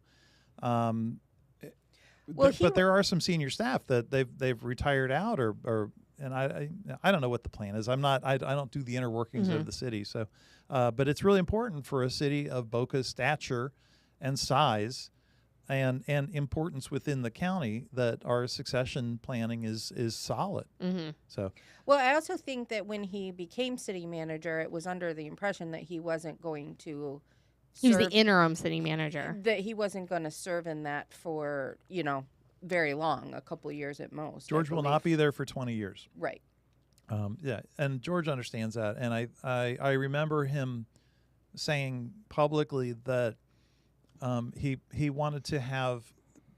Well, but there are some senior staff that they've retired out and I don't know what the plan is. I don't do the inner workings of the city. So, but it's really important for a city of Boca's stature and size and importance within the county that our succession planning is solid. So, well, I also think that when he became city manager, it was under the impression that he wasn't going to He was the interim city manager. that he wasn't going to serve in that for, very long, a couple of years at most. George will not be there for 20 years. Right. Yeah, and George understands that, and I remember him saying publicly that he wanted to have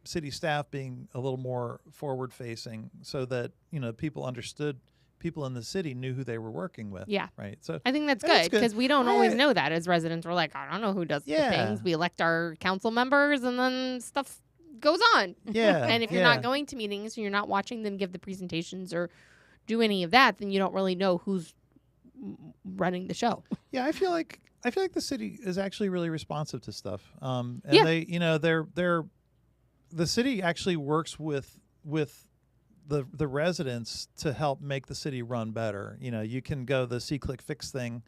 city staff being a little more forward facing, so that people in the city knew who they were working with. Yeah, right. So I think that's good because we don't always know that as residents. We're like, I don't know who does the things. We elect our council members, and then stuff goes on. Yeah, and if you're not going to meetings and you're not watching them give the presentations or do any of that, then you don't really know who's running the show. Yeah, I feel like the city is actually really responsive to stuff. And they're the city actually works with the residents to help make the city run better. You can go the see, click, fix thing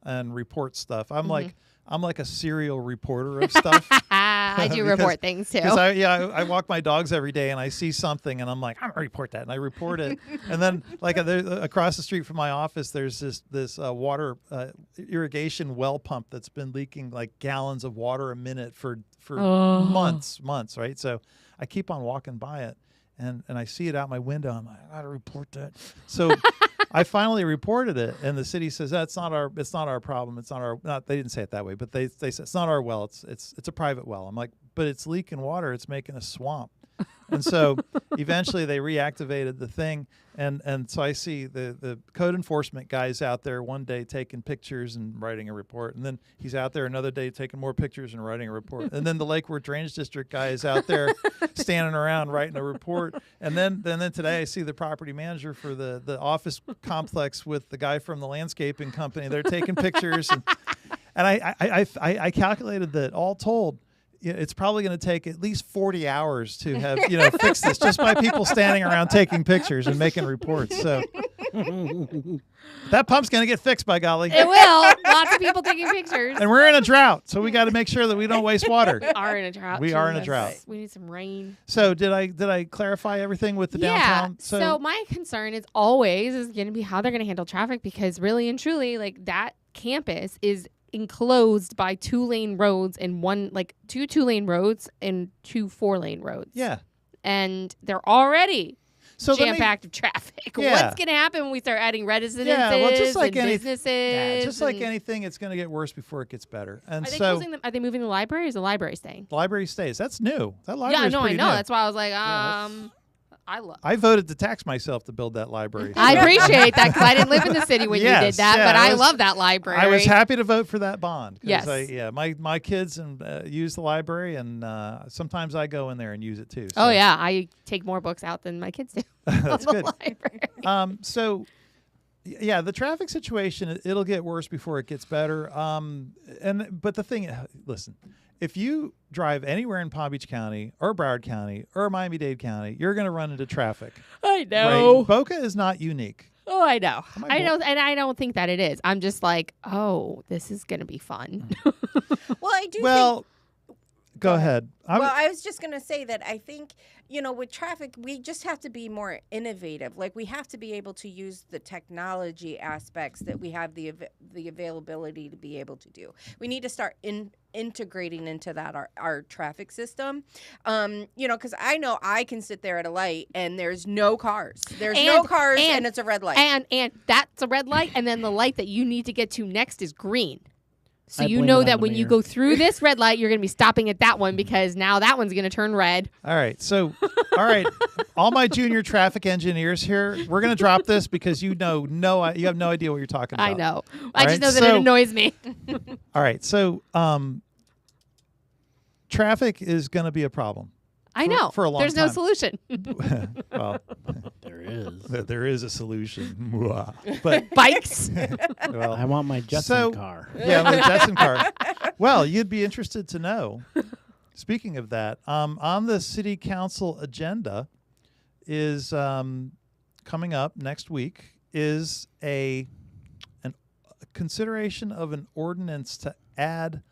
and report stuff. I'm like a serial reporter of stuff. I do report things too. Because I walk my dogs every day and I see something and I'm like, I'm gonna report that, and I report it. And then across the street from my office, there's this water irrigation well pump that's been leaking like gallons of water a minute for months, right? So I keep on walking by it. And I see it out my window. I'm like, I gotta report that. So I finally reported it, and the city says it's not our problem. It's not our. They didn't say it that way, but they said it's not our well. It's a private well. I'm like, but it's leaking water. It's making a swamp. And so eventually they reactivated the thing, and so I see the code enforcement guys out there one day taking pictures and writing a report, and then he's out there another day taking more pictures and writing a report, and then the Lakeward Drainage District guy is out there standing around writing a report, and then today I see the property manager for the office complex with the guy from the landscaping company. They're taking pictures, and I calculated that all told, it's probably going to take at least 40 hours to have, fix this just by people standing around taking pictures and making reports. So that pump's going to get fixed, by golly. It will. Lots of people taking pictures. And we're in a drought, so we got to make sure that we don't waste water. We are in a drought. We are in a drought. We need some rain. So did I clarify everything with the downtown? So my concern is always going to be how they're going to handle traffic, because really and truly, like, that campus is enclosed by 2-lane roads and two 2-lane roads and 2 4-lane roads. Yeah. And they're already jam-packed with traffic. Yeah. What's going to happen when we start adding residences just like and businesses? Just like anything, it's going to get worse before it gets better. And are they closing them? Are they moving the library, or is the library staying? The library stays. That's new. That library is I know. new. That's why I was like, I voted to tax myself to build that library. I appreciate that, because I didn't live in the city when you did that, but I love that library. I was happy to vote for that bond. Yes. My kids use the library, and sometimes I go in there and use it too. So. Oh yeah, I take more books out than my kids do. That's good. Library. So yeah, the traffic situation, it'll get worse before it gets better. But the thing, listen. If you drive anywhere in Palm Beach County or Broward County or Miami-Dade County, you're going to run into traffic. I know. Right? Boca is not unique. Oh, I know. I know, and I don't think that it is. I'm just like, this is going to be fun. Well, I do. Go ahead. I was just going to say that I think, with traffic, we just have to be more innovative. Like, we have to be able to use the technology aspects that we have the availability to be able to do. We need to start integrating into that our traffic system. Because I know I can sit there at a light and there's no cars. And it's a red light. And that's a red light, and then the light that you need to get to next is green. So you know that when you go through this red light, you're going to be stopping at that one, because now that one's going to turn red. All right. So, all my junior traffic engineers here, we're going to drop this because you have no idea what you're talking about. I know. I just know that it annoys me. All right. So, traffic is going to be a problem. I know. For a long time. There's no solution. Well, there is. There is a solution. But bikes. Well, I want my Jetson car. Yeah, my Jetson car. Well, you'd be interested to know Speaking of that, on the city council agenda is coming up next week is a consideration of an ordinance to add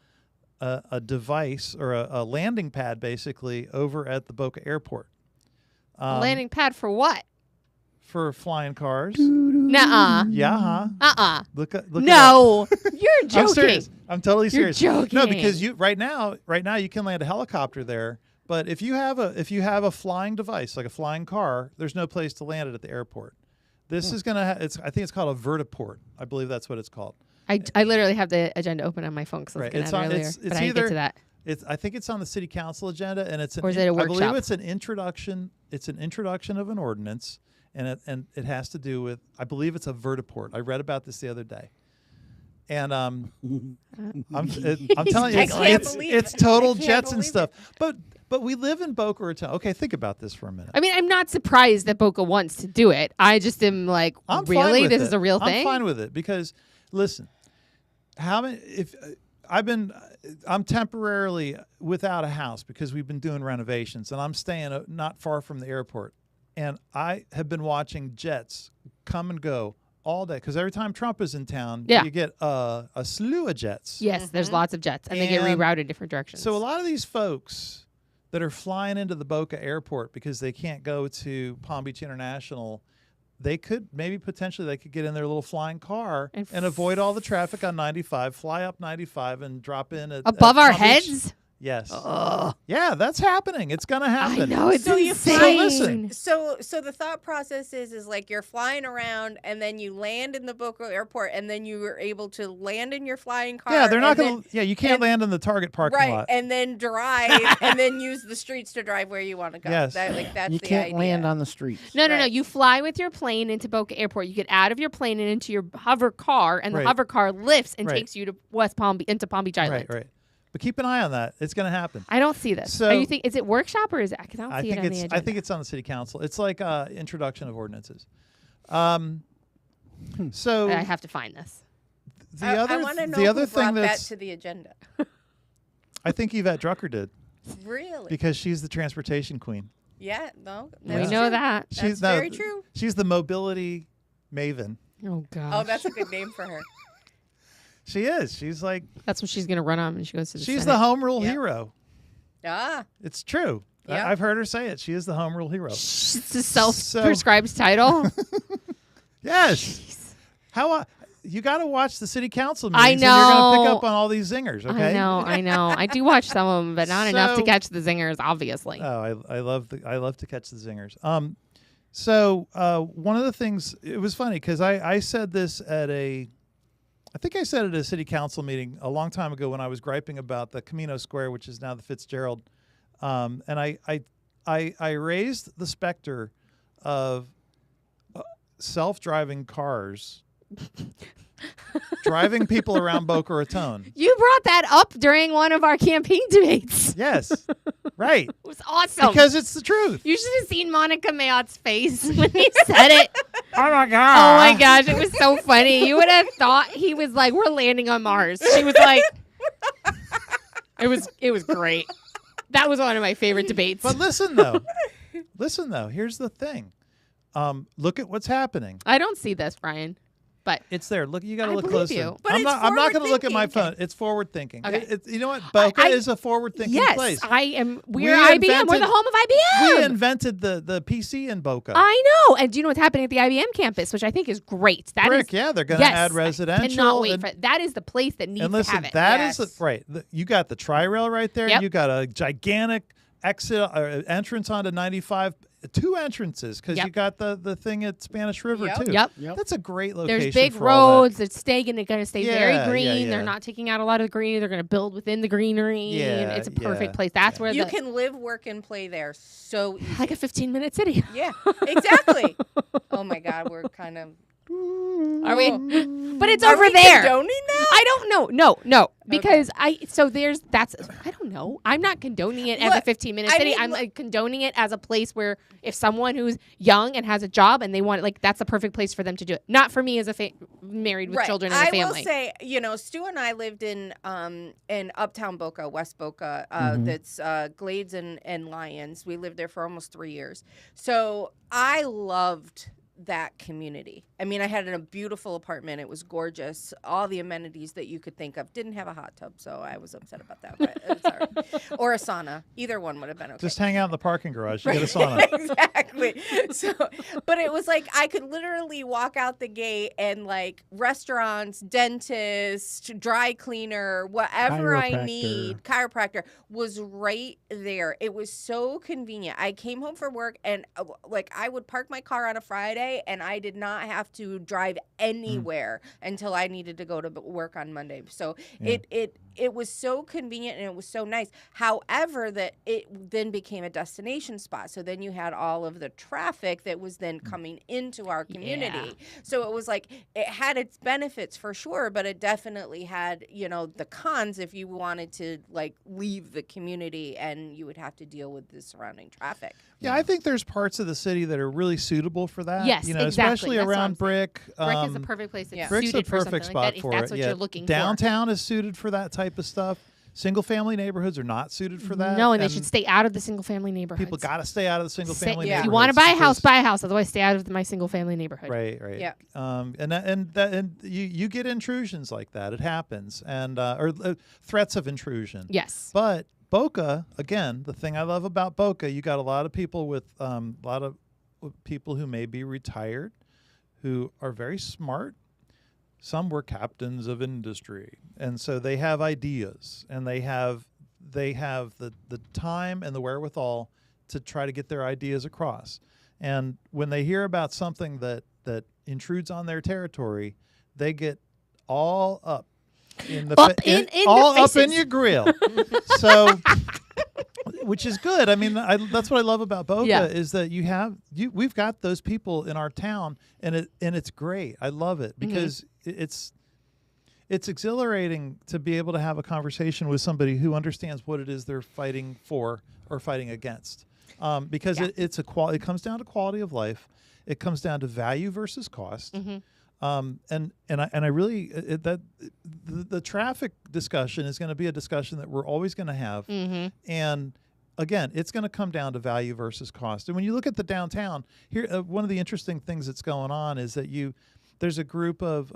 a device or a landing pad, basically, over at the Boca Airport. A landing pad for what? For flying cars. Nuh-uh. Yeah, huh? Look No, you're joking. I'm serious. I'm totally serious. You're joking. No, because right now you can land a helicopter there, but if you have a flying device like a flying car, there's no place to land it at the airport. This is gonna. I think it's called a vertiport. I believe that's what it's called. I literally have the agenda open on my phone because I was looking at it earlier, but I didn't get to that. I think it's on the city council agenda, and Or is it a workshop? I believe it's an introduction. It's an introduction of an ordinance. And it has to do with, I believe it's a vertiport. I read about this the other day, and I'm telling you, it's total jets and stuff. But we live in Boca Raton. Okay, think about this for a minute. I mean, I'm not surprised that Boca wants to do it. I just am like, really, this is a real thing. I'm fine with it because, listen, I'm temporarily without a house because we've been doing renovations, and I'm staying not far from the airport. And I have been watching jets come and go all day because every time Trump is in town, you get a slew of jets. Yes, there's lots of jets, and they get rerouted different directions. So a lot of these folks that are flying into the Boca Airport because they can't go to Palm Beach International, they could potentially get in their little flying car and avoid all the traffic on 95, fly up 95, and drop in above our Palm Beach. heads. Yes. Yeah, that's happening. It's going to happen. I know, it's insane. Listen. So the thought process is like you're flying around and then you land in the Boca Airport and then you are able to land in your flying car. Yeah, they're not going to. Yeah, you can't land in the Target parking lot. Right, and then drive and then use the streets to drive where you want to go. Yes. That's you the can't idea. land on the streets. No. You fly with your plane into Boca Airport. You get out of your plane and into your hover car, and the hover car lifts and takes you to into Palm Beach Island. Right. But keep an eye on that. It's going to happen. I don't see this. So, is it workshop or is it? Because I don't see it on the agenda. I think it's on the city council. It's like introduction of ordinances. So I have to find this. I want to know the other who thing brought that's that to the agenda. I think Yvette Drucker did Really? because she's the transportation queen. Yeah, no. We know that. That's very true. She's the mobility maven. Oh God. Oh, that's a good name for her. She is. She's like. That's what she's gonna run on when she goes to the She's Senate. the home rule hero. Ah. It's true. Yeah. I've heard her say it. She is the home rule hero. It's a self-prescribed title. Yes. Jeez. How you got to watch the city council meetings. I And you're going to pick know. up on all these zingers. Okay. I know. I do watch some of them, but not enough to catch the zingers. Obviously. Oh, I love to catch the zingers. So one of the things, it was funny because I said this I think I said it at a city council meeting a long time ago when I was griping about the Camino Square, which is now the Fitzgerald, and I raised the specter of self-driving cars driving people around Boca Raton. You brought that up during one of our campaign debates. Yes, right. It was awesome. Because it's the truth. You should have seen Monica Mayott's face when he said it. Oh my God. Oh my gosh, it was so funny. You would have thought he was like, "We're landing on Mars." She was like, "It was great." That was one of my favorite debates. But listen though, here's the thing. Look at what's happening. I don't see this, Brian. But It's there. Look, you got to I look believe closer. you. But I'm it's not going to look at my forward-thinking. phone. It's forward thinking. Okay. You know what? Boca is a forward thinking yes, place. I am. We're We IBM. We're invented- the home of IBM. We invented the PC in Boca. I know. And do you know what's happening at the IBM campus, which I think is great? That Brick, is, yeah, they're going to add residential. I cannot wait for that. Is the place that needs And listen, to have it. that is Yes. right. You got the tri-rail right there. Yep. You got a gigantic exit entrance onto 95. 2 entrances because Yep. you got the thing at Spanish River Yep. too. Yep. That's a great location. There's big for all that. roads. It's going to stay very Yeah, green. yeah. They're not taking out a lot of the greenery. They're going to build within the greenery. Yeah, It's a perfect yeah. place. That's where You can live, work, and play there so easy. like a 15-minute city. Yeah, exactly. Oh my God, we're kind of Are we? But it's Are over we there. condoning that? I don't know. No. Because I don't know. I'm not condoning it as a Look, 15-minute I city. mean, I'm condoning it as a place where if someone who's young and has a job and they want that's the perfect place for them to do it. Not for me as a married with children and a family. I will say, Stu and I lived in Uptown Boca, West Boca, that's Glades and Lyons. We lived there for almost 3 years. So I loved that community. I mean, I had a beautiful apartment. It was gorgeous. All the amenities that you could think of. Didn't have a hot tub, so I was upset about that. But it's all right. Or a sauna. Either one would have been okay. Just hang out in the parking garage. You get a sauna. Exactly. So, but it was like I could literally walk out the gate and like restaurants, dentist, dry cleaner, whatever I need, chiropractor was right there. It was so convenient. I came home from work and like I would park my car on a Friday and I did not have to drive anywhere until I needed to go to work on Monday. So it was so convenient and it was so nice. However, that it then became a destination spot. So then you had all of the traffic that was then coming into our community. Yeah. So it was like it had its benefits for sure, but it definitely had, the cons if you wanted to like leave the community and you would have to deal with the surrounding traffic. Yeah, I think there's parts of the city that are really suitable for that. Yes, exactly. Especially that's around Brick. Brick is the perfect place. It's Brick's suited the for perfect something spot like that, for if that's it. what you're looking Downtown for. is suited for that type of stuff. Single-family neighborhoods are not suited for that. No, and they should stay out of the single-family neighborhoods. People got to stay out of the single-family neighborhoods. If you want to buy a house, buy a house. Otherwise, stay out of my single-family neighborhood. Right. Yeah. And you get intrusions like that. It happens, and or threats of intrusion. Yes. But Boca, again, the thing I love about Boca, you got a lot of people with people who may be retired, who are very smart. Some were captains of industry, and so they have ideas, and they have the time and the wherewithal to try to get their ideas across. And when they hear about something that intrudes on their territory, they get all up in the up in your grill. So, which is good. I mean, that's what I love about Boca is that we've got those people in our town, and it's great. I love it because it's exhilarating to be able to have a conversation with somebody who understands what it is they're fighting for or fighting against. Because it comes down to quality of life. It comes down to value versus cost. And I really the traffic discussion is going to be a discussion that we're always going to have. And again, it's going to come down to value versus cost. And when you look at the downtown here, one of the interesting things that's going on is that there's a group of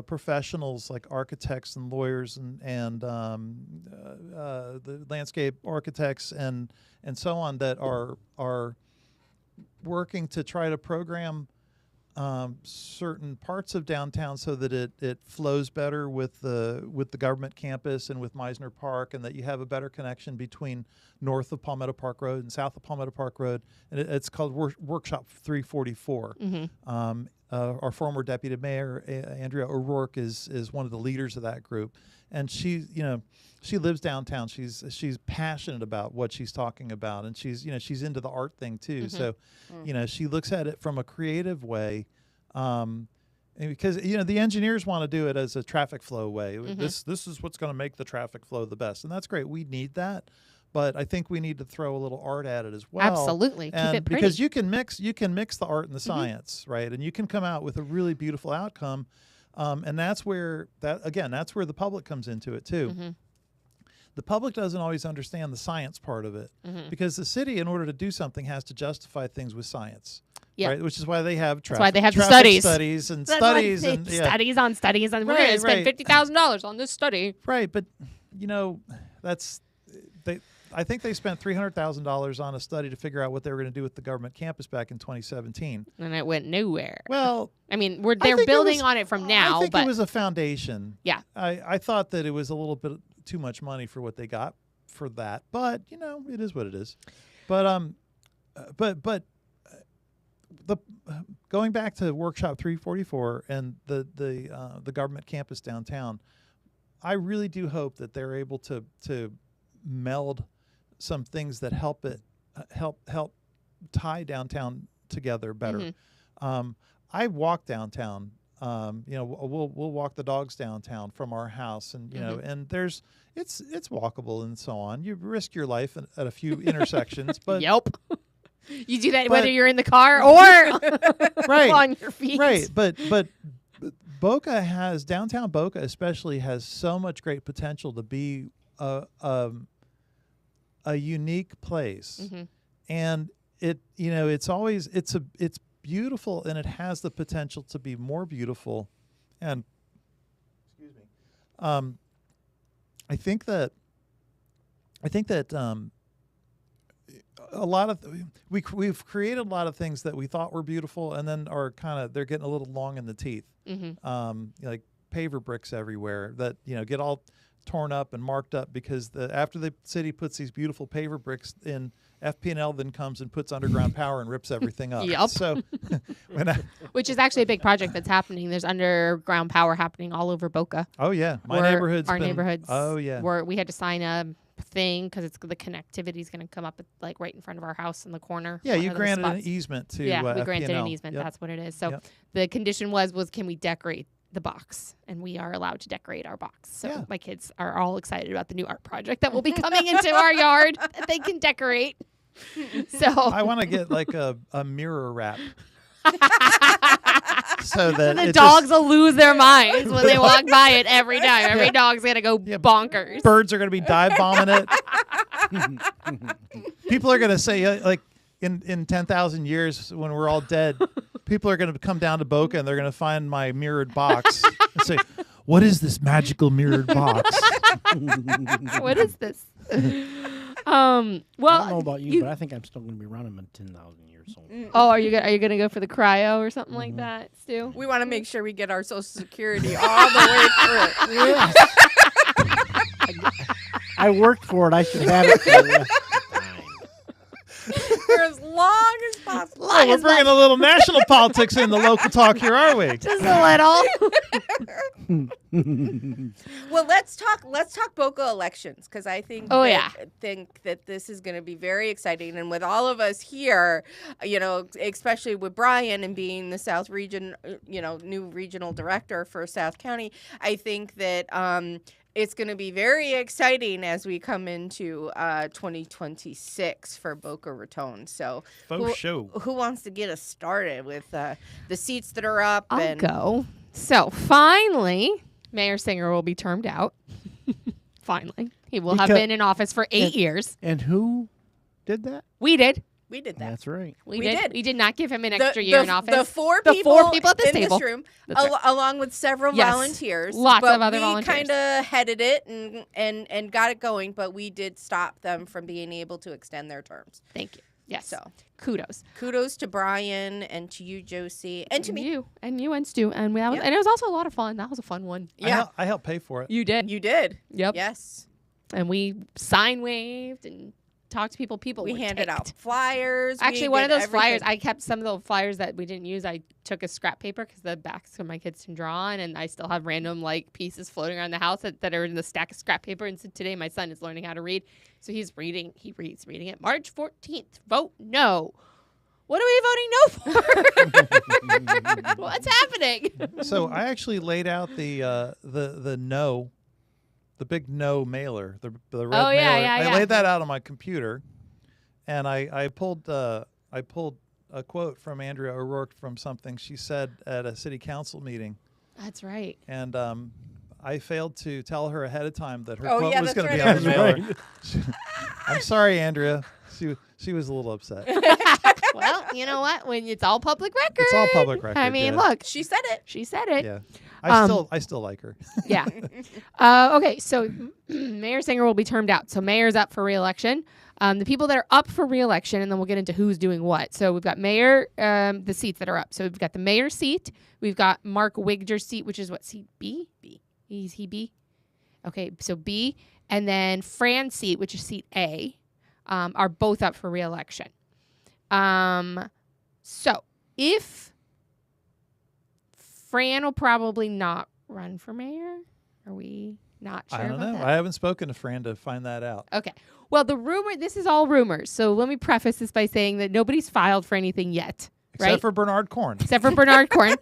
professionals like architects and lawyers and the landscape architects and so on that are working to try to program certain parts of downtown so that it flows better with the government campus and with Meisner Park, and that you have a better connection between north of Palmetto Park Road and south of Palmetto Park Road. And it's called Workshop 344. Our former deputy mayor Andrea O'Rourke is one of the leaders of that group, and she lives downtown. She's passionate about what she's talking about, and she's into the art thing too. So, she looks at it from a creative way, and because the engineers want to do it as a traffic flow way. This is what's going to make the traffic flow the best, and that's great. We need that. But I think we need to throw a little art at it as well. Absolutely, keep it pretty. Because you can mix the art and the science, right? And you can come out with a really beautiful outcome, and that's where the public comes into it too. The public doesn't always understand the science part of it because the city, in order to do something, has to justify things with science. Yeah, right? Which is why they have That's why they have studies on studies, and we're going to spend $50,000 on this study. Right, but I think they spent $300,000 on a study to figure out what they were going to do with the government campus back in 2017. And it went nowhere. Well, I mean, they're building on it from now. I think it was a foundation. Yeah. I thought that it was a little bit too much money for what they got for that. But, it is what it is. But going back to Workshop 344 and the government campus downtown, I really do hope that they're able to meld some things that help tie downtown together better. I walk downtown. We'll walk the dogs downtown from our house, and and it's walkable and so on. You risk your life at a few intersections, but Yep. You do that whether you're in the car or on your feet. Right, but downtown Boca especially has so much great potential to be a unique place, and it's beautiful, and it has the potential to be more beautiful, and I think that a lot of we've created a lot of things that we thought were beautiful, and then they're getting a little long in the teeth. Like paver bricks everywhere that get all torn up and marked up because after the city puts these beautiful paver bricks in, FP&L then comes and puts underground power and rips everything up. Yep. So, which is actually a big project that's happening. There's underground power happening all over Boca. Oh yeah, Our neighborhoods. Oh yeah, where we had to sign a thing because the connectivity is going to come up like right in front of our house in the corner. Yeah, you granted an easement to. Yeah, we granted an FP&L. easement. Yep. That's what it is. So Yep. the condition was can we decorate the box, and we are allowed to decorate our box. So Yeah. my kids are all excited about the new art project that will be coming into our yard that they can decorate. So I want to get like a mirror wrap. So that the dogs will lose their minds when they walk by it every time. Every dog's going to go bonkers. Birds are going to be dive bombing it. People are going to say, like, in 10,000 years when we're all dead, people are going to come down to Boca and they're going to find my mirrored box and say, "What is this magical mirrored box?" What is this? I Well, don't know about you, but I think I'm still going to be running in 10,000 years old. oh, are you gonna go for the cryo or something like that, Stu? We want to make sure we get our Social Security all the way through. Yes. I worked for it. I should have it for you. For as long as possible. Oh, we're bringing a little national politics in the local talk here, are we? Just a little. Well, let's talk Boca elections, because I think think that this is going to be very exciting, and with all of us here, especially with Brian and being the South Region, new regional director for South County, I think that it's going to be very exciting as we come into 2026 for Boca Raton. So, who wants to get us started with the seats that are up? I'll go. So finally, Mayor Singer will be termed out. Finally, he will have been in office for 8 years. And who did that? We did. We did that. That's right. We did. We did not give him an extra year in office. The four people at this in table. this room, That's right. along with several volunteers. Lots of other volunteers. We kind of headed it and got it going, but we did stop them from being able to extend their terms. Thank you. Yes. So kudos to Brian and to you, Josie, and to me. And Stu, and it was also a lot of fun. That was a fun one. Yeah, I helped pay for it. You did. You did. Yep. Yes. And we sign waved and talked to people. We were handed ticked. out flyers. Actually, one of those flyers, I kept some of the flyers that we didn't use. I took a scrap paper because the backs of my kids can draw on, and I still have random pieces floating around the house that are in the stack of scrap paper. And so today my son is learning how to read, so he's reading it. March 14th, vote no. What are we voting no for? What's happening? So I actually laid out the no. The big no mailer, the red mailer. I laid that out on my computer, and I pulled a quote from Andrea O'Rourke from something she said at a city council meeting. That's right. And I failed to tell her ahead of time that her Oh, quote yeah, was that's going to right. be on the mailer. I'm sorry, Andrea. She was a little upset. Well, you know what? When it's all public record. It's all public record. I mean, yeah. look. She said it. She said it. Yeah. I still like her. Yeah. Okay, so Mayor Singer will be termed out. So mayor's up for re-election. The people that are up for re-election, and then we'll get into who's doing what. So we've got mayor, the seats that are up. So we've got the mayor seat. We've got Mark Wigger's seat, which is what, seat B? B. Is he B? Okay, so B. And then Fran's seat, which is seat A, are both up for re-election. So if Fran will probably not run for mayor, are we not sure I don't about know. that? I haven't spoken to Fran to find that out. Okay. Well, this is all rumors. So let me preface this by saying that nobody's filed for anything yet. Except right? for Bernard Corn. Except for Bernard Corn.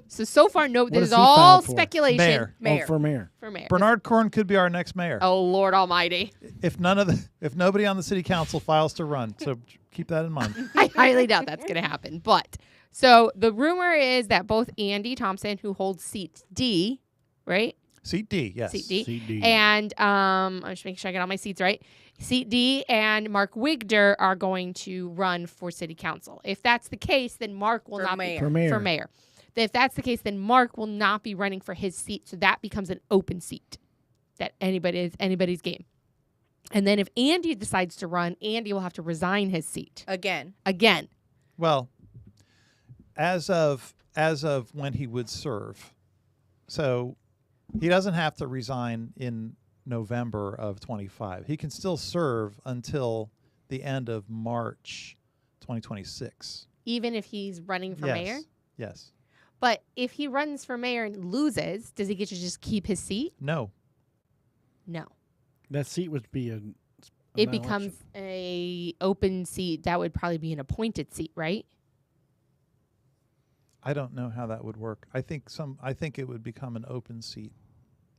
So far, no. This has is he all filed for? speculation. Mayor. Mayor. Oh, for mayor. For mayor. Bernard Corn could be our next mayor. Oh Lord Almighty! If nobody on the city council files to run, so keep that in mind. I highly doubt that's going to happen. But so the rumor is that both Andy Thompson, who holds seat D, right? Seat D, yes. Seat D. Seat D. And I'm just making sure I get all my seats right. Seat D and Mark Wigder are going to run for city council. If that's the case, then Mark will For not mayor. For mayor. for mayor. If that's the case, then Mark will not be running for his seat, so that becomes an open seat that anybody's game. And then if Andy decides to run, Andy will have to resign his seat Again. again. Well, as of when he would serve, so he doesn't have to resign in November of 25. He can still serve until the end of March 2026. Even if he's running for Yes. mayor. Yes. But if he runs for mayor and loses, does he get to just keep his seat? No. No. That seat would be a. It becomes a open seat. That would probably be an appointed seat, right? I don't know how that would work. I think it would become an open seat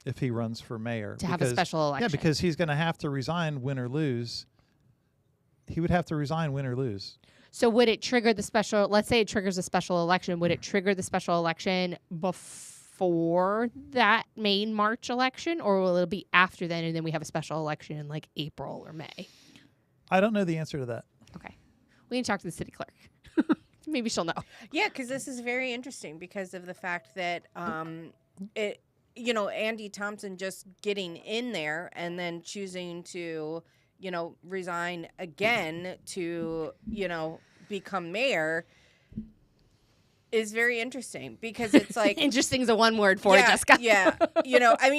if he runs for mayor. To have a special election. Yeah, because he's going to have to resign, win or lose. He would have to resign, win or lose. So would it trigger the special, let's say it triggers a special election, would it trigger the special election before that main March election, or will it be after then and then we have a special election in like April or May? I don't know the answer to that. Okay. We can talk to the city clerk. Maybe she'll know. Yeah, because this is very interesting because of the fact that Andy Thompson just getting in there and then choosing to, resign again to, become mayor is very interesting because it's like Interesting's a one word for it, Jessica. Yeah.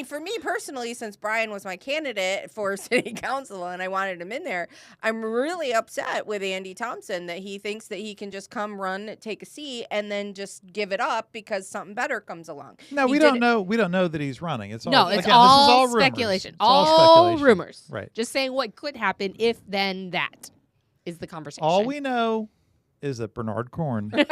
For me personally, since Brian was my candidate for city council and I wanted him in there, I'm really upset with Andy Thompson that he thinks that he can just come run, take a seat, and then just give it up because something better comes along. No, He we did don't it- know. We don't know that he's running. It's all No, it's again, all, this is all rumors. speculation. It's All speculation. rumors. Right. Just saying what could happen if then that is the conversation. All we know is that Bernard Corn is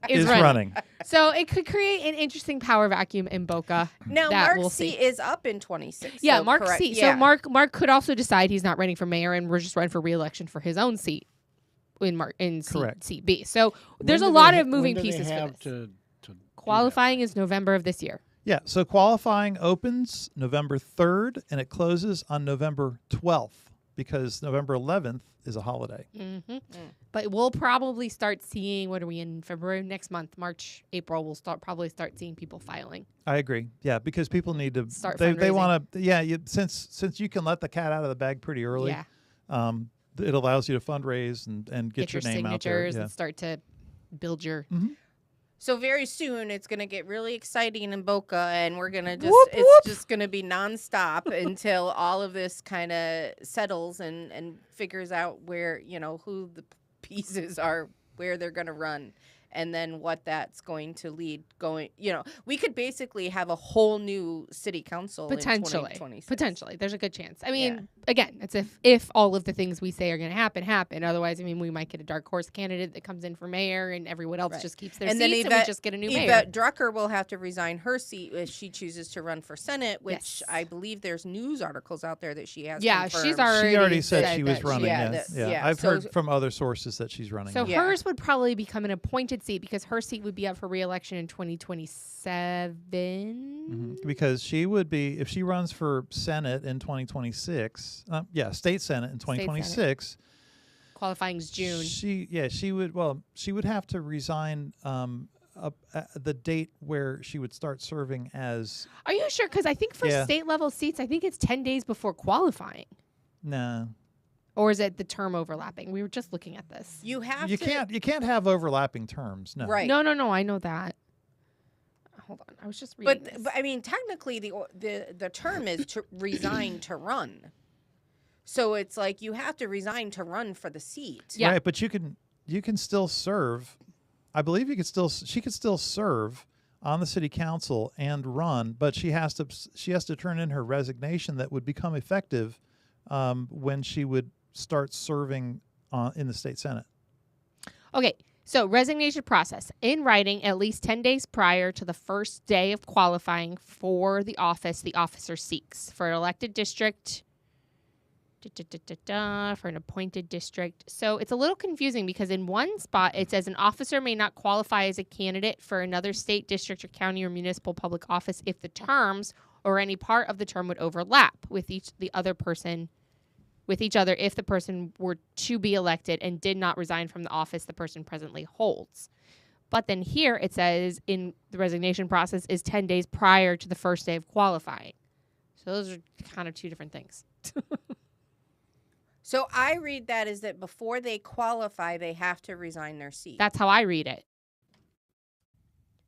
is running. running. So it could create an interesting power vacuum in Boca. Now, that Mark's we'll seat see. is up in 26. Yeah, so Mark's correct. seat. Yeah. So Mark could also decide he's not running for mayor and we're just running for re-election for his own seat in Correct. seat B. So there's a When do lot they of moving when do they pieces for have this. to do Qualifying is November of this year. Yeah. So qualifying opens November 3rd and it closes on November 12th because November 11th is a holiday. But we'll probably start seeing, what are we in February? Next month, March, April, we'll probably start seeing people filing. I agree. Yeah, because people need to Start they fundraising. want to. Yeah, since you can let the cat out of the bag pretty early. Yeah. It allows you to fundraise and get your name out there. signatures Yeah. and start to build your So very soon it's going to get really exciting in Boca and we're going to just, Whoop, it's whoop. just going to be nonstop until all of this kind of settles and figures out where, who the pieces are, where they're going to run. And then what that's going to lead we could basically have a whole new city council potentially. in 2026. Potentially. There's a good chance. I mean, again, it's if all of the things we say are going to happen. Otherwise, we might get a dark horse candidate that comes in for mayor and everyone else Right. just keeps their And seats then and we just get a new mayor. Yvette Drucker will have to resign her seat if she chooses to run for Senate, which Yes. I believe there's news articles out there that she has Yeah, confirmed. she's already She already said she was that running. yeah, Yes. that- Yeah. yeah, I've so- heard from other sources that she's running. So Yeah. hers would probably become an appointed seat because her seat would be up for re-election in 2027. Because she would be, if she runs for Senate in 2026, state Senate in 2026, Qualifying is June. she would have to resign the date where she would start serving as, Are you sure? Because I think for Yeah. state level seats, I think it's 10 days before qualifying. no. Or is it the term overlapping? We were just looking at this. You have You to can't have overlapping terms. No. right. No, I know that. Hold on. I was just reading But, this. but I mean, technically, the term is to resign to run. So it's like you have to resign to run for the seat. Yeah. Right, but you can still serve. I believe she could still serve on the city council and run, but she has to turn in her resignation that would become effective when she would start serving in the state senate. Okay, so resignation process. In writing, at least 10 days prior to the first day of qualifying for the office the officer seeks. For an elected district, for an appointed district. So it's a little confusing because in one spot it says an officer may not qualify as a candidate for another state, district, or county or municipal public office if the terms or any part of the term would overlap with each other if the person were to be elected and did not resign from the office the person presently holds. But then here it says in the resignation process is 10 days prior to the first day of qualifying. So those are kind of two different things. So I read that as that before they qualify, they have to resign their seat. That's how I read it.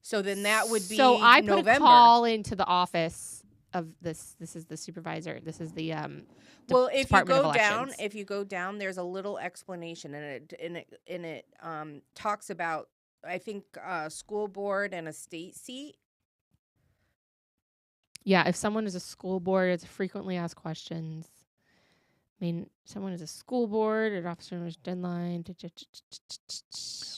So then that would be So I put November. a call into the office of this. This is the supervisor. This is the Well, if you Department of go down, Elections. there's a little explanation, and it talks about, I think, school board and a state seat. Yeah, if someone is a school board, it's frequently asked questions. I mean, someone is a school board, an officer was deadline.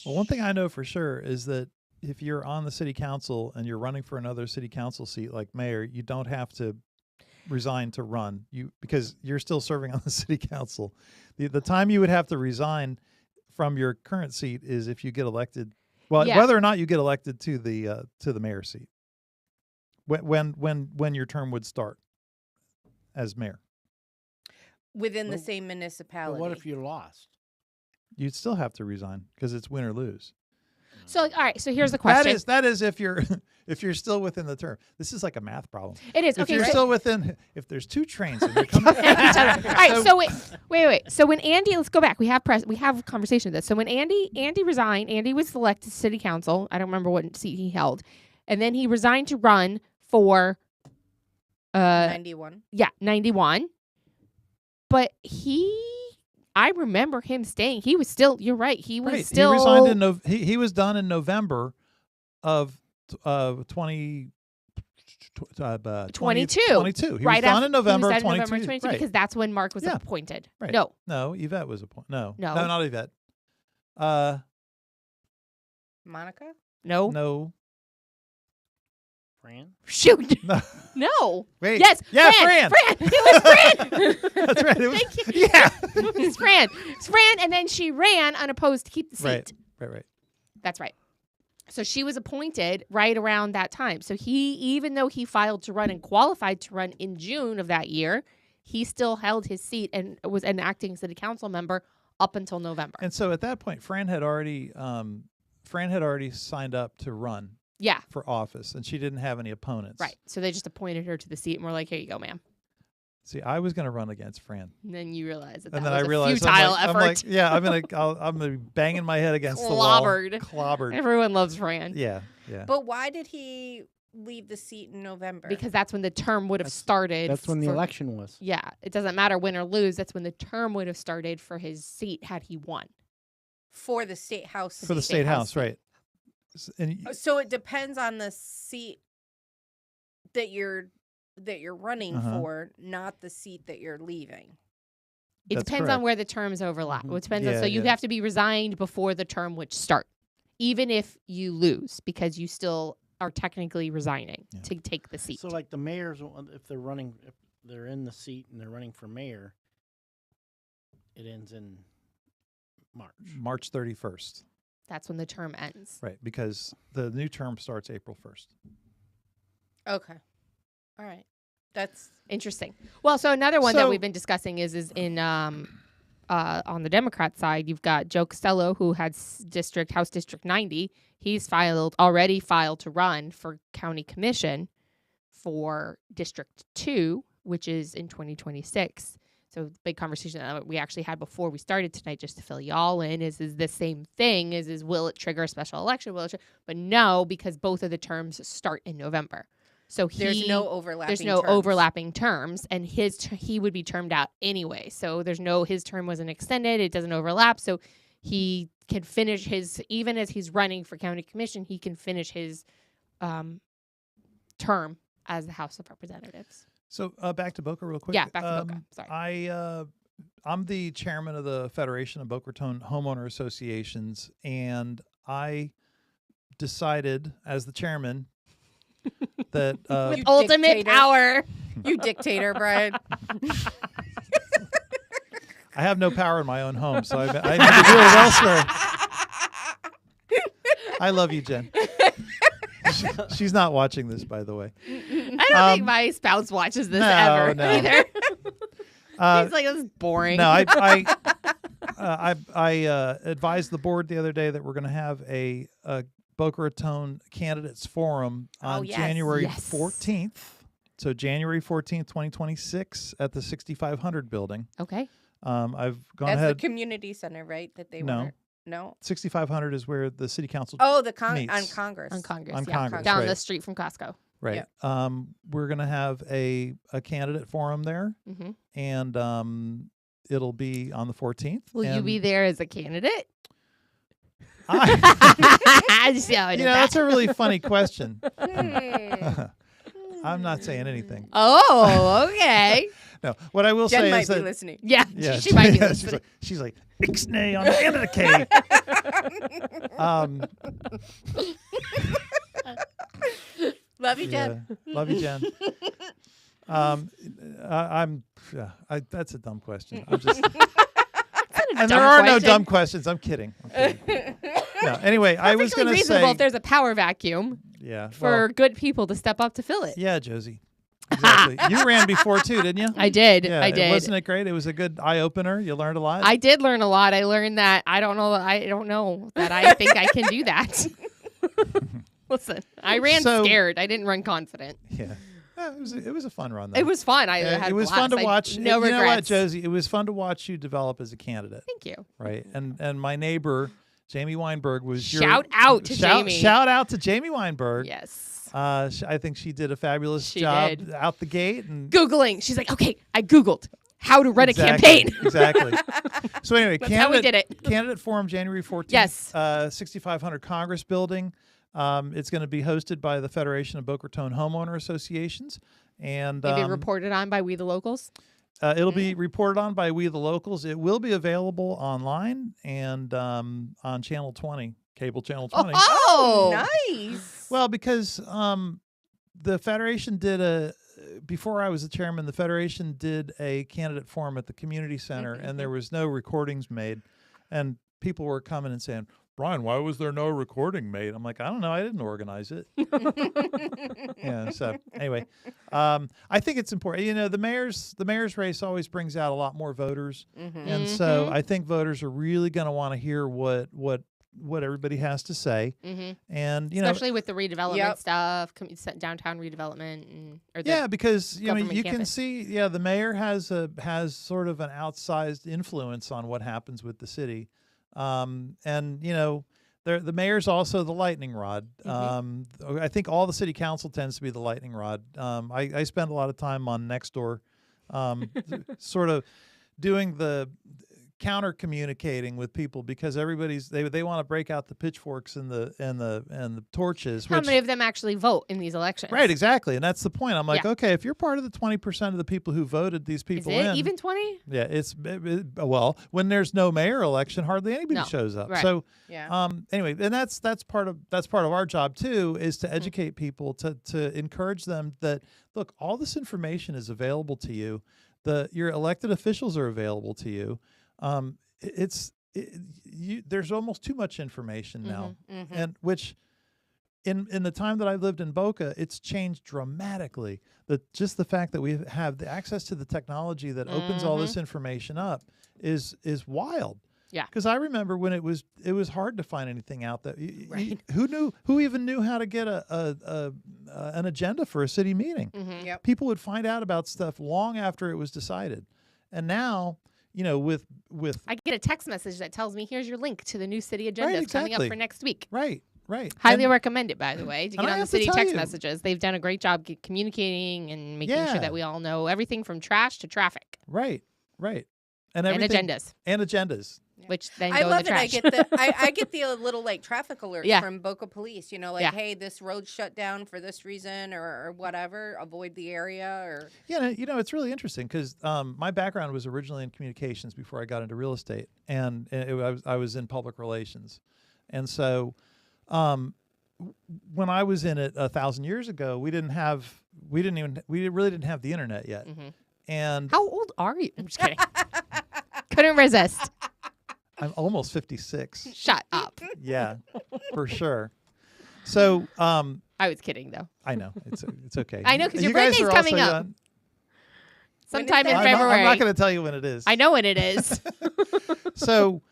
Well, one thing I know for sure is that if you're on the city council and you're running for another city council seat like mayor, you don't have to resign to run because you're still serving on the city council. The time you would have to resign from your current seat is if you get elected. Well, Yeah. whether or not you get elected to the mayor seat. When your term would start as mayor. Within the But- same But municipality. what if you lost? You'd still have to resign because it's win or lose. So, all right. So here's the question. That is if you're if you're still within the term. This is like a math problem. It is. If Okay. you're so- still within, if there's two trains and you're coming, Each other. All right. So wait. So when Andy, let's go back. We have a conversation of this. So when Andy resigned, Andy was elected to city council. I don't remember what seat he held, and then he resigned to run for 91. 91. But I remember him staying. He was still. You're right. He was right. still. He resigned in he was done in November of 20. 22. 22. He Right was done after- in November he of was done in 22. November 22 Right. because that's when Mark was Yeah. appointed. Right. No. No, Yvette was appointed. No, No. not Yvette. Monica? No. No. Fran? Shoot. No. No. Wait. Yes. Yeah, Fran. Fran. It was Fran. That's right. It was, Thank you. yeah. It's Fran. It's Fran, and then she ran unopposed to keep the seat. Right. That's right. So she was appointed right around that time. So even though he filed to run and qualified to run in June of that year, he still held his seat and was an acting city council member up until November. And so at that point, Fran had already signed up to run Yeah. for office, and she didn't have any opponents. Right. So they just appointed her to the seat and were like, here you go, ma'am. See, I was going to run against Fran. And then you realize that And that then was I realized a futile I'm effort. like, yeah, I'm gonna be banging my head against Clobbered. the wall. Clobbered. Everyone loves Fran. Yeah. But why did he leave the seat in November? Because that's when the term would have started. That's when the for- election was. Yeah. It doesn't matter win or lose. That's when the term would have started for his seat had he won. for the state house. For the state house, right? And So it depends on the seat that you're running for, not the seat that you're leaving. It That's depends on correct. where the terms overlap. Mhm. It depends on, Yeah, so you yeah. have to be resigned before the term would start, even if you lose, because you still are technically resigning Yeah. to take the seat. So like the mayors, if they're in the seat and they're running for mayor, it ends in March 31st, That's when the term ends. right? Because the new term starts April 1st. Okay. All right. That's Interesting. Well, so another one that So- we've been discussing is in on the Democrat side, you've got Joe Costello, who had House District 90. He's already filed to run for county commission for District 2, which is in 2026. So the big conversation that we actually had before we started tonight, just to fill y'all in, is the same thing, is will it trigger a special election? But no, because both of the terms start in November. So there's no overlapping. there's no terms. overlapping terms, and he would be termed out anyway. So his term wasn't extended. It doesn't overlap. So he can finish even as he's running for county commission, he can finish his term as the House of Representatives. So back to Boca real quick. Yeah, back to Boca. Sorry. I I'm the chairman of the Federation of Boca Raton Homeowner Associations, and I decided as the chairman that You Ultimate dictator. power. You dictator, Brian. I have no power in my own home, so I need to do it elsewhere. I love you, Jen. She's not watching this, by the way. I don't think my spouse watches this ever no. either. He's like, this is boring. No, I advised the board the other day that we're going to have a Boca Raton candidates forum on yes. January Yes. 14th. So January 14th, 2026 at the 6500 building. Okay. I've gone That's ahead. the community center, right? That they No. were. No. 6500 is where the city council. Oh, on Meets. Congress. On Congress. On yeah. Congress, Down right. the street from Costco. Right. We're going to have a candidate forum there, Mm-hmm. and it'll be on the 14th. Will you and be there as a candidate? I, Just how I you did know, that. that's a really funny question. Hmm. I'm not saying anything. Oh, okay. No, what I will Jen say might is be that listening. Yeah, yeah, she might be she's listening. like Ixnay on the end of the K. Love you, Jen. Yeah, love you, Jen. That's a dumb question. I'm just, and there are no dumb questions. I'm kidding. No, anyway, I was Perfectly going to reasonable say, if there's a power vacuum yeah, for good people to step up to fill it. yeah, Josie. Exactly. You ran before too, didn't you? I did. Yeah, I did. Wasn't it great? It was a good eye opener. You learned a lot. I did learn a lot. I learned that I don't know that I think I can do that. Listen, I ran So- scared. I didn't run confident. Yeah. Yeah, it was a fun run though. It was fun. I Yeah, had it was a blast. fun to I- watch. No you regrets. know what, Josie? It was fun to watch you develop as a candidate, Thank you. right? And my neighbor Jamie Weinberg was Shout out to Jamie. Shout out to Jamie Weinberg. Yes. I think she did a fabulous She job did. out the gate. And Googling. She's like, okay, I Googled how to run Exactly, a campaign. Exactly. So anyway, That's how we did it. Candidate forum January 14th. Yes. 6500 Congress Building. It's going to be hosted by the Federation of Boca Raton Homeowner Associations, and Maybe reported on by We the Locals. it'll be reported on by We the Locals. It will be available online and on Channel 20, cable Channel 20. Oh, Nice. Well, because the Federation did before I was the chairman, the Federation did a candidate forum at the community center, and there was no recordings made. And people were coming and saying, Brian, why was there no recording made? I'm like, I don't know. I didn't organize it. Yeah. So anyway, I think it's important. You know, the mayor's race always brings out a lot more voters. And so I think voters are really going to want to hear what everybody has to say. And, you especially with the redevelopment Yep. stuff, downtown redevelopment, or the yeah, because you know government you can campus. see, the mayor has sort of an outsized influence on what happens with the city, and you know the mayor's also the lightning rod. I think all the city council tends to be the lightning rod. I spend a lot of time on Nextdoor, sort of doing the counter communicating with people because they want to break out the pitchforks and the torches. how which, many of them actually vote in these elections? Right, exactly, and that's the point. I'm like, Yeah. okay, if you're part of the 20% of the people who voted these Is people it in, even 20? yeah, well, when there's no mayor election, hardly anybody No, shows up. right. So, Yeah. anyway, and that's part of our job too, is to educate people to encourage them that look, all this information is available to you. Your elected officials are available to you. There's almost too much information now, and which in the time that I've lived in Boca, it's changed dramatically. Just the fact that we have the access to the technology that opens all this information up is wild. Yeah. Because I remember when it was hard to find anything out that Right. who even knew how to get an agenda for a city meeting. Yep. People would find out about stuff long after it was decided, and now. You know, with I get a text message that tells me, here's your link to the new city agenda Right, coming up exactly. for next week. right. Highly And- recommend it, by the way, to And get I on the have to city tell text you- messages. They've done a great job communicating and making Yeah. sure that we all know everything from trash to traffic Right. And and everything, agendas. and agendas. which then I go in love the it. trash. I get the little like traffic alerts Yeah. from Boca Police. You know, like, Yeah. hey, this road's shut down for this reason or whatever. Avoid the area or. Yeah, it's really interesting because my background was originally in communications before I got into real estate, and I was in public relations, and so when I was in it 1,000 years ago, we really didn't have the internet yet, and How old are you? I'm just kidding. Couldn't resist. I'm almost 56. Shut up. Yeah, for sure. So I was kidding though. I know it's okay. I know, 'cause your You guys birthday's are coming also up. young. Sometime in that? February. I'm not going to tell you when it is. I know what it is. So,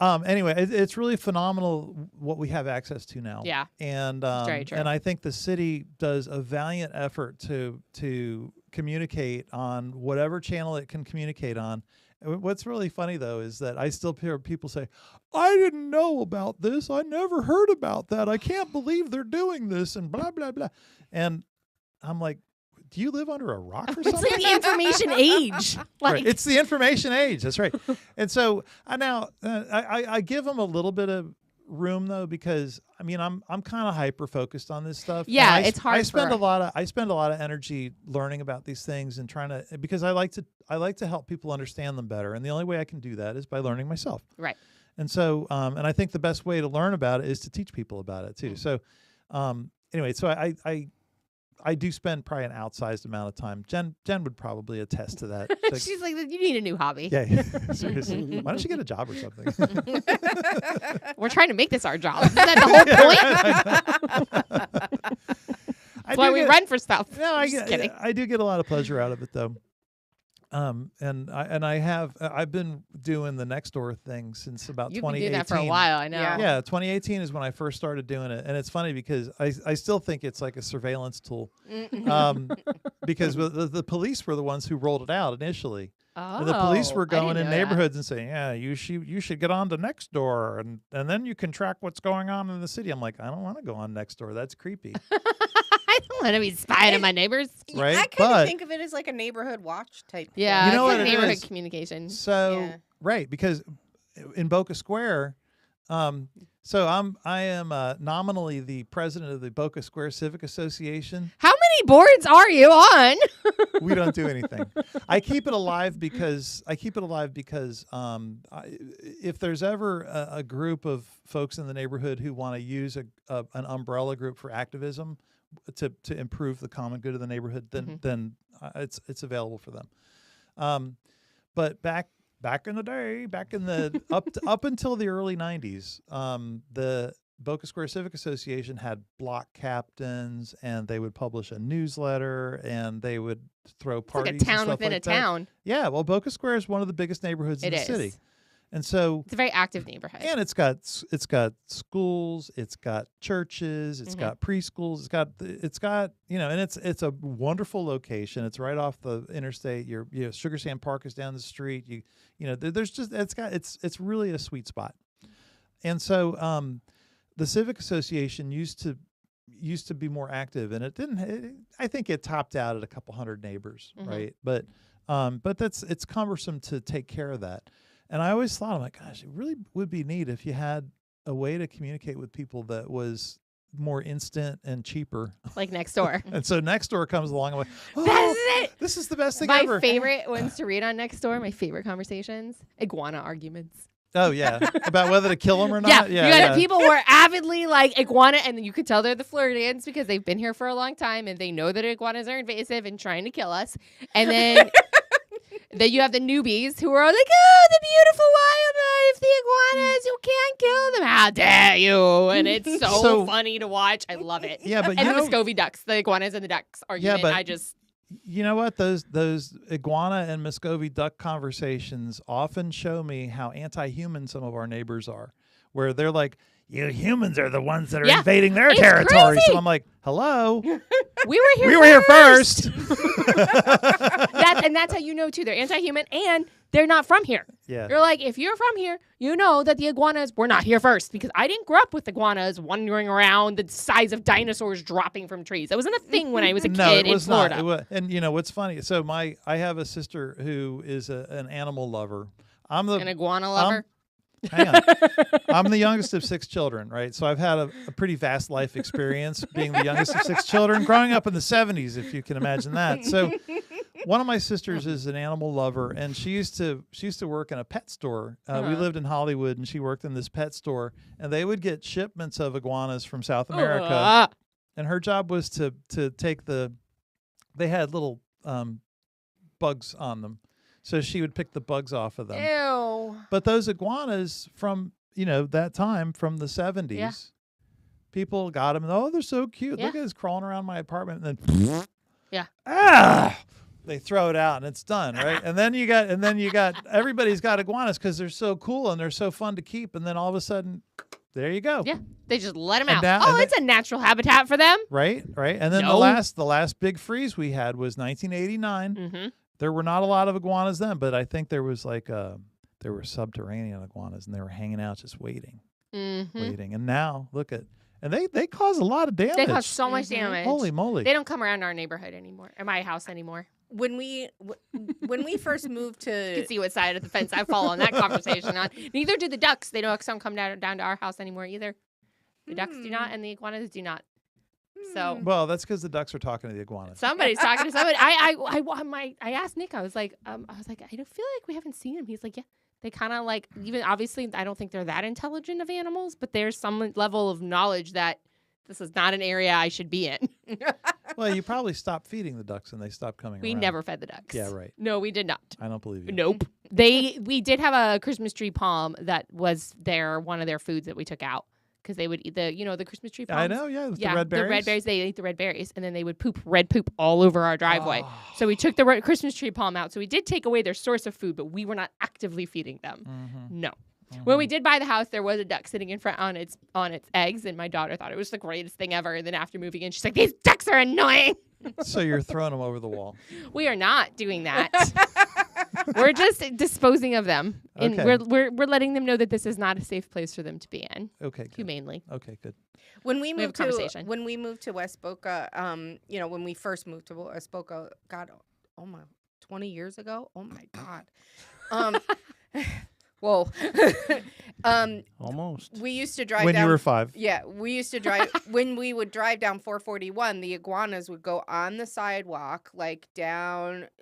anyway, it's really phenomenal what we have access to now. Yeah. And very true. and I think the city does a valiant effort to communicate on whatever channel it can communicate on. What's really funny though is that I still hear people say, "I didn't know about this. I never heard about that. I can't believe they're doing this," and blah blah blah. And I'm like, do you live under a rock or It's something? like the information age. Like, Right. It's the information age. That's right. And so I give them a little bit of room though, because I mean I'm kind of hyper focused on this stuff. Yeah, And it's hard I spend for- a lot of energy learning about these things and trying to, because I like to help people understand them better, and the only way I can do that is by learning myself. right. And so and I think the best way to learn about it is to teach people about it too. So anyway, so I do spend probably an outsized amount of time. Jen would probably attest to that. She's She's like, you need a new hobby. yeah, seriously. Why don't you get a job or something? We're trying to make this our job. Isn't that the whole point? That's why we run for stuff. No, Just kidding. I do get a lot of pleasure out of it though. I've been doing the Nextdoor thing since about You've been 2018. doing that for a while, I know. Yeah. Yeah, 2018 is when I first started doing it, and it's funny because I still think it's like a surveillance tool, because the police were the ones who rolled it out initially. Oh, And the police were I didn't going in know that. neighborhoods and saying, "Yeah, you should get on to Nextdoor, and then you can track what's going on in the city." I'm like, I don't want to go on Nextdoor. That's creepy, I don't want to be spying on my neighbors. right? I kind But of think of it as like a neighborhood watch type. Yeah, You know it's what like it neighborhood is? communication. so Yeah. right, because in Boca Square, so I am nominally the president of the Boca Square Civic Association. How many boards are you on? We don't do anything. I keep it alive because if there's ever a group of folks in the neighborhood who want to use an umbrella group for activism to improve the common good of the neighborhood, then it's available for them. But back in the day, up until the early 90s, the Boca Square Civic Association had block captains, and they would publish a newsletter, and they would throw It's parties. like a town and stuff within like a that. town. Yeah, well, Boca Square is one of the biggest neighborhoods in It the is. city, and so It's a very active neighborhood. and it's got schools, it's got churches, it's got preschools, it's got and it's a wonderful location. It's right off the interstate. Sugar Sand Park is down the street. There's just it's really a sweet spot. And so the Civic Association used to be more active, and it didn't. I think it topped out at a couple hundred neighbors, right? But it's cumbersome to take care of that. And I always thought, I'm like, gosh, it really would be neat if you had a way to communicate with people that was more instant and cheaper. Like next door. And so Nextdoor comes along. I'm like, oh, That's it. this is the best thing My ever. favorite ones to read on Nextdoor, my favorite conversations, iguana arguments. Oh yeah, about whether to kill them or Yeah, not. you got people who are avidly like iguana, and then you could tell they're the Floridians because they've been here for a long time and they know that iguanas are invasive and trying to kill us. And then then you have the newbies who are like, oh, the beautiful wildlife, the iguanas, you can't kill them. How dare you? And it's so funny to watch. I love it. Yeah, but And you the know, Muscovy ducks, the iguanas and the ducks argument. but- I just you know what? Those iguana and Muscovy duck conversations often show me how anti-human some of our neighbors are, where they're like, you humans are the ones that are invading their it's territory. crazy. So I'm like, hello, we were here. we were here first. And that's how you know too. They're anti-human and they're not from here. Yeah. You're like, if you're from here, you know that the iguanas were not here first, because I didn't grow up with iguanas wandering around the size of dinosaurs dropping from trees. That wasn't a thing when I was a No, kid it was in Florida. not. And you know what's funny? So I have a sister who is an animal lover. I'm the An iguana lover. Hang on. I'm the youngest of 6 children, right? So I've had a pretty vast life experience being the youngest of 6 children, growing up in the 70s, if you can imagine that. So one of my sisters is an animal lover, and she used to work in a pet store. We lived in Hollywood, and she worked in this pet store, and they would get shipments of iguanas from South America. And her job was to take they had little bugs on them. So she would pick the bugs off of them. Ew. But those iguanas from, that time, from the 70s, Yeah. people got them. Oh, they're so cute. Yeah. Look at this crawling around my apartment. And then, Yeah. they throw it out and it's done, right? and then you got, everybody's got iguanas because they're so cool and they're so fun to keep. And then all of a sudden, there you go. Yeah. They just let them And out. now- and It's a natural habitat for them. Right. And then No. the last big freeze we had was 1989. Mm-hmm. There were not a lot of iguanas then, but I think there was there were subterranean iguanas and they were hanging out just waiting. And now and they cause a lot of damage. They cause so much damage. Holy moly. They don't come around our neighborhood anymore, or my house anymore. When we first moved You to can see what side of the fence I fall on that conversation on. Neither do the ducks. They don't come down to our house anymore either. The ducks do not, and the iguanas do not. So Well, that's because the ducks are talking to the iguanas. somebody's talking to somebody. I asked Nick. I was like, I don't feel like we haven't seen him. He's like, yeah. They kind of like, even obviously, I don't think they're that intelligent of animals, but there's some level of knowledge that this is not an area I should be in. Well, you probably stopped feeding the ducks and they stopped coming We around. never fed the ducks. Yeah, right. No, we did not. I don't believe you. Nope. We did have a Christmas tree palm that was one of their foods that we took out because they would eat the Christmas tree palms. I know, yeah. The red berries. The red berries. They ate the red berries, and then they would red poop all over our driveway. Oh. So we took the Christmas tree palm out. So we did take away their source of food, but we were not actively feeding them. Mm-hmm. No. When we did buy the house, there was a duck sitting in front on its eggs, and my daughter thought it was the greatest thing ever. And then after moving in, she's like, "These ducks are annoying." So you're throwing them over the wall. We are not doing that. We're just disposing of them, and Okay. we're letting them know that this is not a safe place for them to be in. Okay, good. Humanely. Okay, good. when we have a moved to conversation. when we moved to West Boca, when we first moved to West Boca, God, 20 years ago. Oh my God. Whoa. Almost. We used to drive When down. you were 5. Yeah, we used to drive when we would drive down 441. The iguanas would go on the sidewalk, like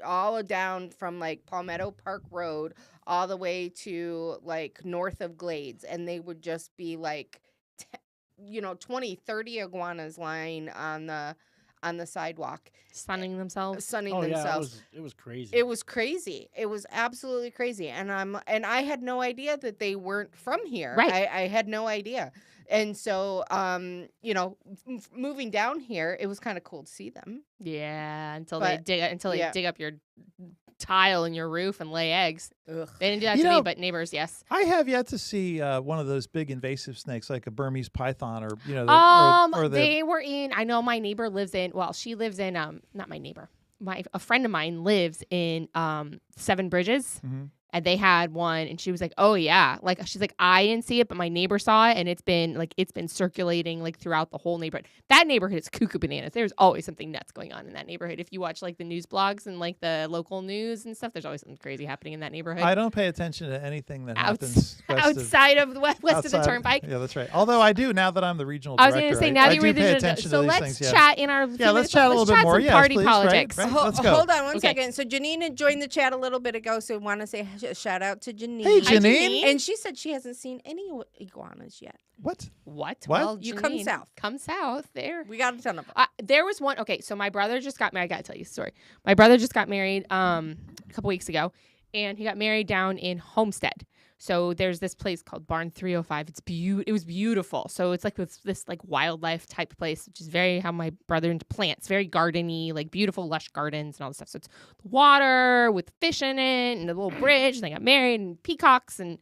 all down from like Palmetto Park Road, all the way to like north of Glades, and they would just be like, 20, 30 iguanas lying on the sidewalk, Sunning themselves. sunning Oh themselves. yeah, it was crazy. It was crazy. It was absolutely crazy. And I had no idea that they weren't from here. Right. I had no idea. And so, moving down here, it was kind of cool to see them. Yeah, until But, they yeah. dig up your tile in your roof and lay eggs. Ugh. They didn't do that You to me, know- but neighbors, yes. I have yet to see one of those big invasive snakes, like a Burmese python, or or the. They were in. I know my neighbor lives in. Well, she lives in. Not my neighbor. A friend of mine lives in 7 Bridges. Mhm. And they had one, and she was like, "Oh yeah," like she's like, "I didn't see it, but my neighbor saw it, and it's been circulating like throughout the whole neighborhood." That neighborhood is cuckoo bananas. There's always something nuts going on in that neighborhood. If you watch like the news blogs and like the local news and stuff, there's always something crazy happening in that neighborhood. I don't pay attention to anything that happens outside of the west of the outside- Turnpike. Yeah, that's right. Although I do now that I'm the regional I was director. going to say now that I you're do the pay regional- attention so to these let's things. Yeah. chat in our. Yeah, let's chat a little bit more. Some Yes, party please, right, politics. right. Let's go. Hold on one Okay. second. So Janine joined the chat a little bit ago, so want to say shout out to Janine. Hey, Hi, Janine. And she said she hasn't seen any iguanas yet. What? What? What? Well, You come Janine, south. Come south. There. We got a ton of them. There was one. Okay, so my brother just got married. I gotta tell you a story. My brother just got married a couple weeks ago, and he got married down in Homestead. So there's this place called Barn 305. It was beautiful. So it's like this like wildlife type place, which is very how my brother into plants, very gardeny, like beautiful lush gardens and all this stuff. So it's water with fish in it and a little bridge. And they got married and peacocks and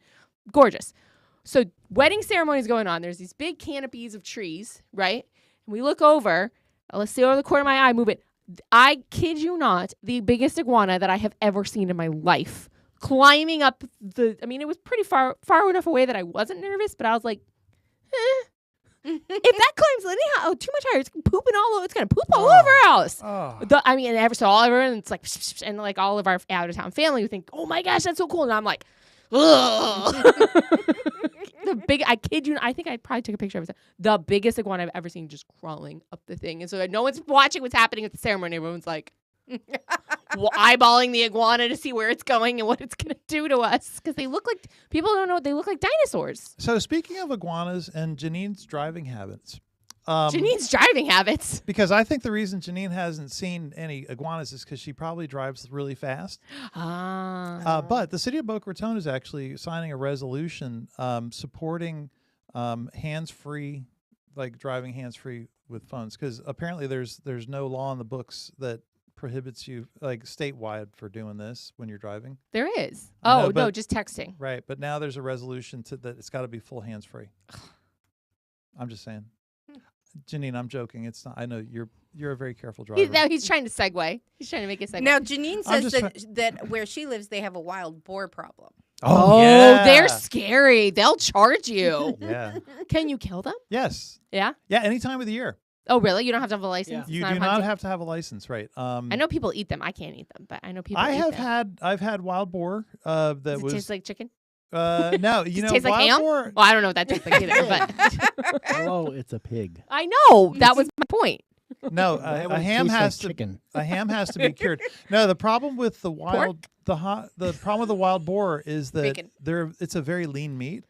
gorgeous. So wedding ceremony is going on. There's these big canopies of trees, right? And we look over. Let's see over the corner of my eye. Move it. I kid you not, the biggest iguana that I have ever seen in my life. Climbing up it was pretty far enough away that I wasn't nervous, but I was like, if that climbs anyhow too much higher, it's pooping all over. It's gonna poop all over our house. Oh. Everyone, it's like, and like all of our out of town family would think, oh my gosh, that's so cool. And I'm like, Ugh. I kid you not, I think I probably took a picture of it. The biggest iguana I've ever seen just crawling up the thing. And so no one's watching what's happening at the ceremony. Everyone's like eyeballing the iguana to see where it's going and what it's going to do to us. Because they look like, people don't know, they look like dinosaurs. So speaking of iguanas and Janine's driving habits. Janine's driving habits. Because I think the reason Janine hasn't seen any iguanas is because she probably drives really fast. But the city of Boca Raton is actually signing a resolution supporting hands-free, like driving hands-free with phones. Because apparently there's no law in the books that prohibits you, like statewide, for doing this when you're driving. There is. I know, Oh, no, just texting. Right, but now there's a resolution that it's got to be full hands-free. I'm just saying. Janine, I'm joking. It's not. I know you're a very careful driver. He's trying to segue. He's trying to make a segue. Now, Janine says that where she lives, they have a wild boar problem. Oh, yeah. they're scary. They'll charge you. Yeah. Can you kill them? Yes. Yeah. Yeah. Any time of the year. Oh, really? You don't have to have a license? Yeah. You It's do a not hunting? have to have a license, right? I know people eat them. I can't eat them, but I know people. I've had wild boar. That Does it was taste like chicken? no. You know, Tastes like wild ham? boar. Well, I don't know what that tastes like either, but Hello, it's a pig. I know that was my point. No, That a one ham tastes has like to. chicken. A ham has to be cured. No, the problem with the wild, the problem with the wild boar is that Bacon. it's a very lean meat.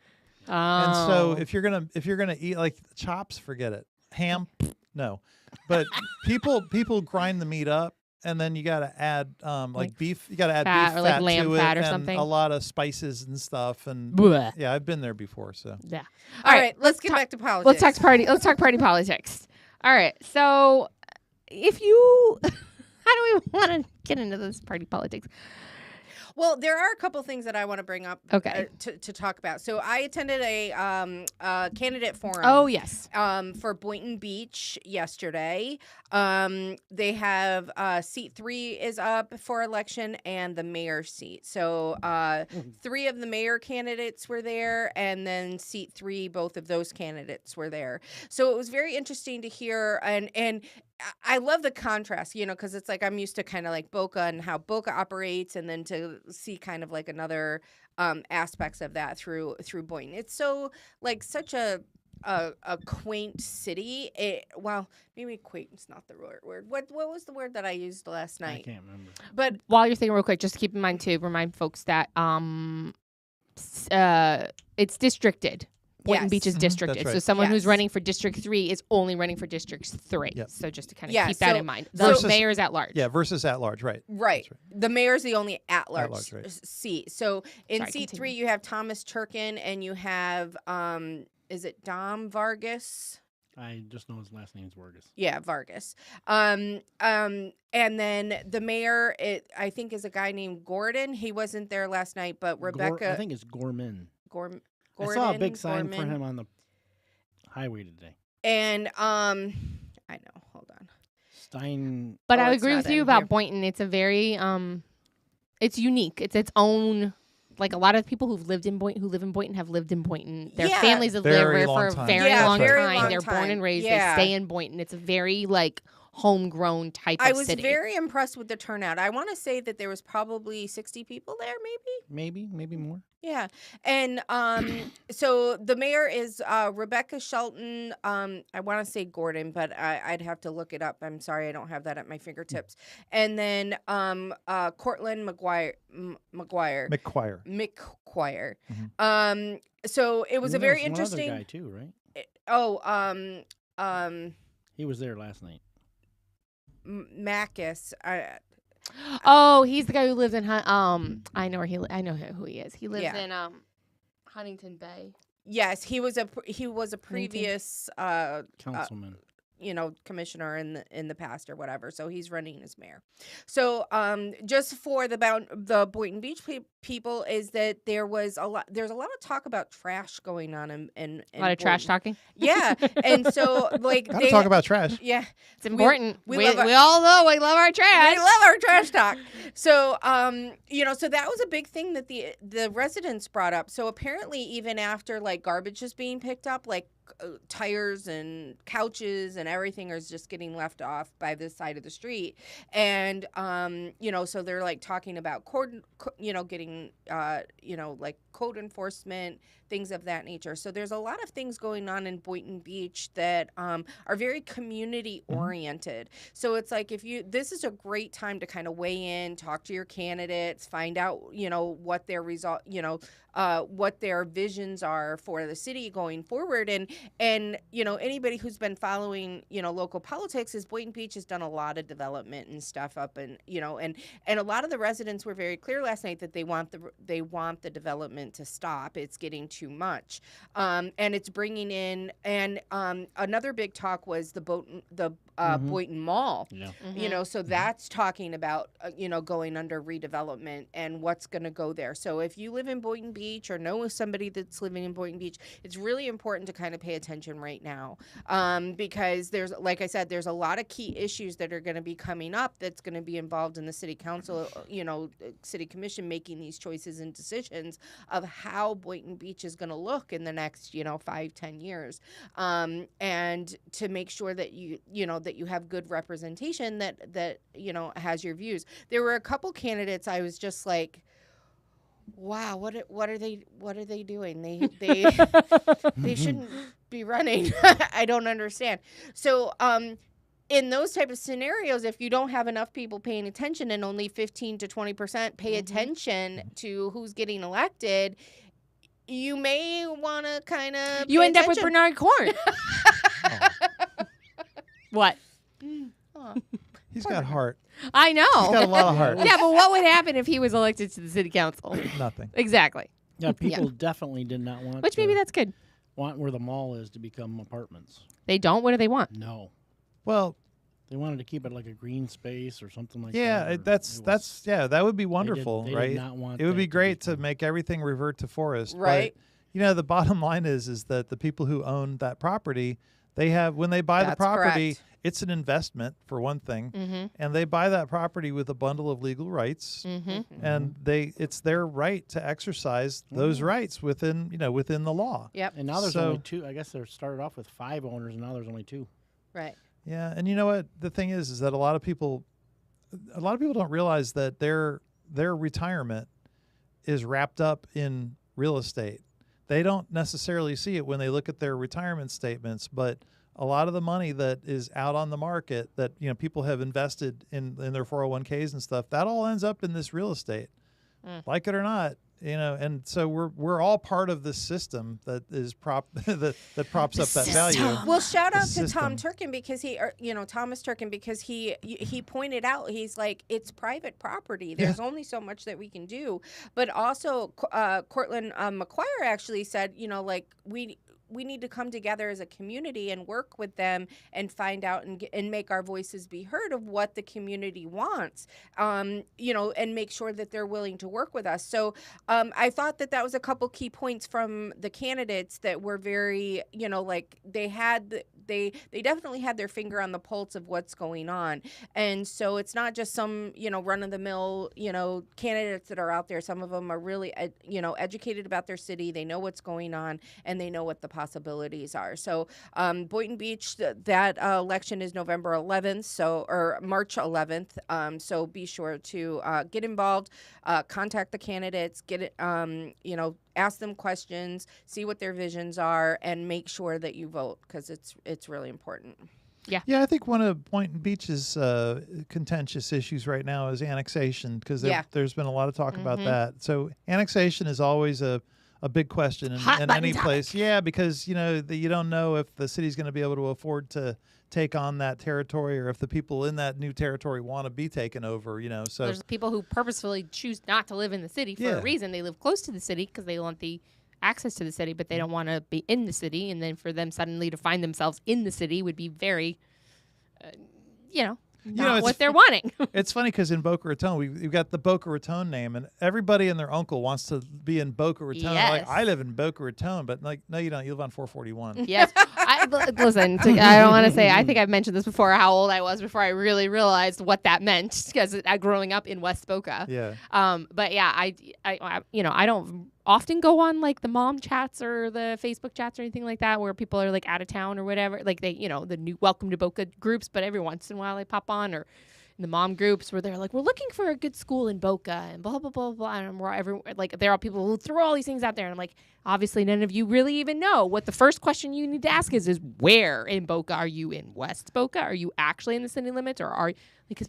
Oh. And so if you're gonna eat like chops, forget it. Ham, no. But people grind the meat up, and then you got to add like beef. You got to add fat, beef or like fat lamb to fat it, or and something. a lot of spices and stuff. And Blech. yeah, I've been there before. So Yeah. All right, let's get back to politics. Let's talk party politics. All right. So if you how do we want to get into this party politics? Well, there are a couple things that I want to bring up Okay. to talk about. So I attended a candidate forum. Oh, yes. For Boynton Beach yesterday. They have seat 3 is up for election and the mayor seat. So 3 of the mayor candidates were there, and then seat 3, both of those candidates were there. So it was very interesting to hear, and I love the contrast, you know, because it's like I'm used to kind of like Boca and how Boca operates, and then to see kind of like another aspects of that through Boynton. It's so like such a quaint city. Well, maybe quaint's not the right word. What was the word that I used last night? I can't remember. But While you're thinking real quick, just keep in mind to remind folks that it's districted. Boynton Yes. Beach is Mhm. districted. That's right. So someone who's Yes. running for District 3 is only running for District 3. Yep. So just to kind of Yeah, keep that so- in mind. Versus- The mayor is at large. yeah, versus at large, right? right, That's the mayor's the only at-large At-large, right. seat. So in Sorry, seat continue. 3, you have Thomas Turkin, and you have is it Dom Vargas? I just know his last name's Vargas. Yeah, Vargas. And then the mayor, I think, is a guy named Gordon. He wasn't there last night, but Rebecca. I think it's Gorman. Gordon. I saw a big sign for Gorman. him on the highway today. And I know. Hold on. Stein. But Oh, I it's agree not with you in about here. Boynton. It's a very it's unique. It's its own. Like a lot of people who live in Boynton have lived in Boynton. Their Yeah. families have Very lived there long for a time. very Yeah, long very time. long They're born time. and raised. Yeah. They stay in Boynton. It's a very like homegrown type I of was city. very impressed with the turnout. I want to say that there was probably 60 people there, Maybe more. Yeah. And so the mayor is Rebecca Shelton. I want to say Gordon, but I'd have to look it up. I'm sorry, I don't have that at my fingertips. And then Cortland McQuire. So it was a very interesting. One other guy too, right? He was there last night. Macus. Oh, he's the guy who lives in I know who he is. He lives Yeah. in Huntington Bay. Yes, he was a previous Councilman. commissioner in the past or whatever. So he's running as mayor. So just for the Boynton Beach people is that there's a lot of talk about trash going on in A lot of trash Boynton. talking. Yeah, and so like Gotta talk about trash. yeah. It's important. we We love our- all know we love our trash. We love our trash talk. So, so that was a big thing that the residents brought up. So apparently, even after like garbage is being picked up, like tires and couches and everything is just getting left off by this side of the street. And, so they're like talking about getting, like code enforcement, things of that nature. So there's a lot of things going on in Boynton Beach that are very community oriented. So it's like this is a great time to kind of weigh in, talk to your candidates, find out, what their what their visions are for the city going forward. And anybody who's been following, local politics is Boynton Beach has done a lot of development and stuff up, and a lot of the residents were very clear last night that they want the development to stop. It's getting too much. And it's bringing in, and another big talk was the Boynton Mall. Yeah. So that's talking about, going under redevelopment and what's going to go there. So if you live in Boynton Beach or know somebody that's living in Boynton Beach, it's really important to kind of pay attention right now, because there's, like I said, there's a lot of key issues that are going to be coming up that's going to be involved in the city council, city commission making these choices and decisions of how Boynton Beach is going to look in the next, 5-10 years, and to make sure that you have good representation that has your views. There were a couple candidates I was just like, wow, what are they doing? They shouldn't be running. I don't understand. So in those type of scenarios, if you don't have enough people paying attention and only 15 to 20% pay attention to who's getting elected, you may want to kind of end up with Bernard Corn. What? He's got heart. I know. He's got a lot of heart. Yeah, but what would happen if he was elected to the city council? Nothing. Exactly. Yeah, people definitely did not want. Which maybe that's good. Want where the mall is to become apartments. They don't. What do they want? No. Well, they wanted to keep it like a green space or something like that. yeah, that would be wonderful, they right? did not want it would that be to great to become- make everything revert to forest, Right. But, the bottom line is that the people who own that property, when they buy the That's property, correct. it's an investment for one thing, Mm-hmm. and they buy that property with a bundle of legal rights, Mm-hmm. and it's their right to exercise those rights within the law. Yep. And now there's So- only 2. I guess they started off with 5 owners, and now there's only 2. Right. Yeah, and you know what? The thing is that a lot of people don't realize that their retirement is wrapped up in real estate. They don't necessarily see it when they look at their retirement statements, but a lot of the money that is out on the market that people have invested in their 401ks and stuff, that all ends up in this real estate, like it or not. And so we're all part of this system that is that props up that value. Well, shout out to system. Tom Turkin because Thomas Turkin, because he pointed out, he's like, it's private property. There's only so much that we can do. But also, Cortland McQuire actually said, we need to come together as a community and work with them and find out and make our voices be heard of what the community wants, and make sure that they're willing to work with us. So I thought that was a couple key points from the candidates that were very, they definitely had their finger on the pulse of what's going on. And so it's not just some, run-of-the-mill, candidates that are out there. Some of them are really, educated about their city. They know what's going on, and they know what the possibilities are. So Boynton Beach, that election is November 11th, or March 11th. So be sure to get involved, contact the candidates, ask them questions, see what their visions are, and make sure that you vote because it's really important. Yeah, I think one of Boynton Beach's contentious issues right now is annexation because there's been a lot of talk about that. So annexation is always a big question in any place. Yeah, because you don't know if the city's going to be able to afford to take on that territory or if the people in that new territory want to be taken over. So there's people who purposefully choose not to live in the city for a reason. They live close to the city because they want the access to the city, but they don't want to be in the city. And then for them suddenly to find themselves in the city would be very, not what they're wanting. It's funny because in Boca Raton, we've got the Boca Raton name, and everybody and their uncle wants to be in Boca Raton. Yes. Like, I live in Boca Raton, but no, you don't. You live on 441. Yes. Listen, I don't want to say, I think I've mentioned this before, how old I was before I really realized what that meant, because growing up in West Boca. Yeah. But yeah, I don't often go on like the mom chats or the Facebook chats or anything like that where people are like out of town or whatever, like they, the new Welcome to Boca groups, but every once in a while I pop on, or in the mom groups where they're like, we're looking for a good school in Boca and blah, blah, blah, blah. And there are people who throw all these things out there. And I'm like, obviously none of you really even know what the first question you need to ask is where in Boca? Are you in West Boca? Are you actually in the city limits? Or because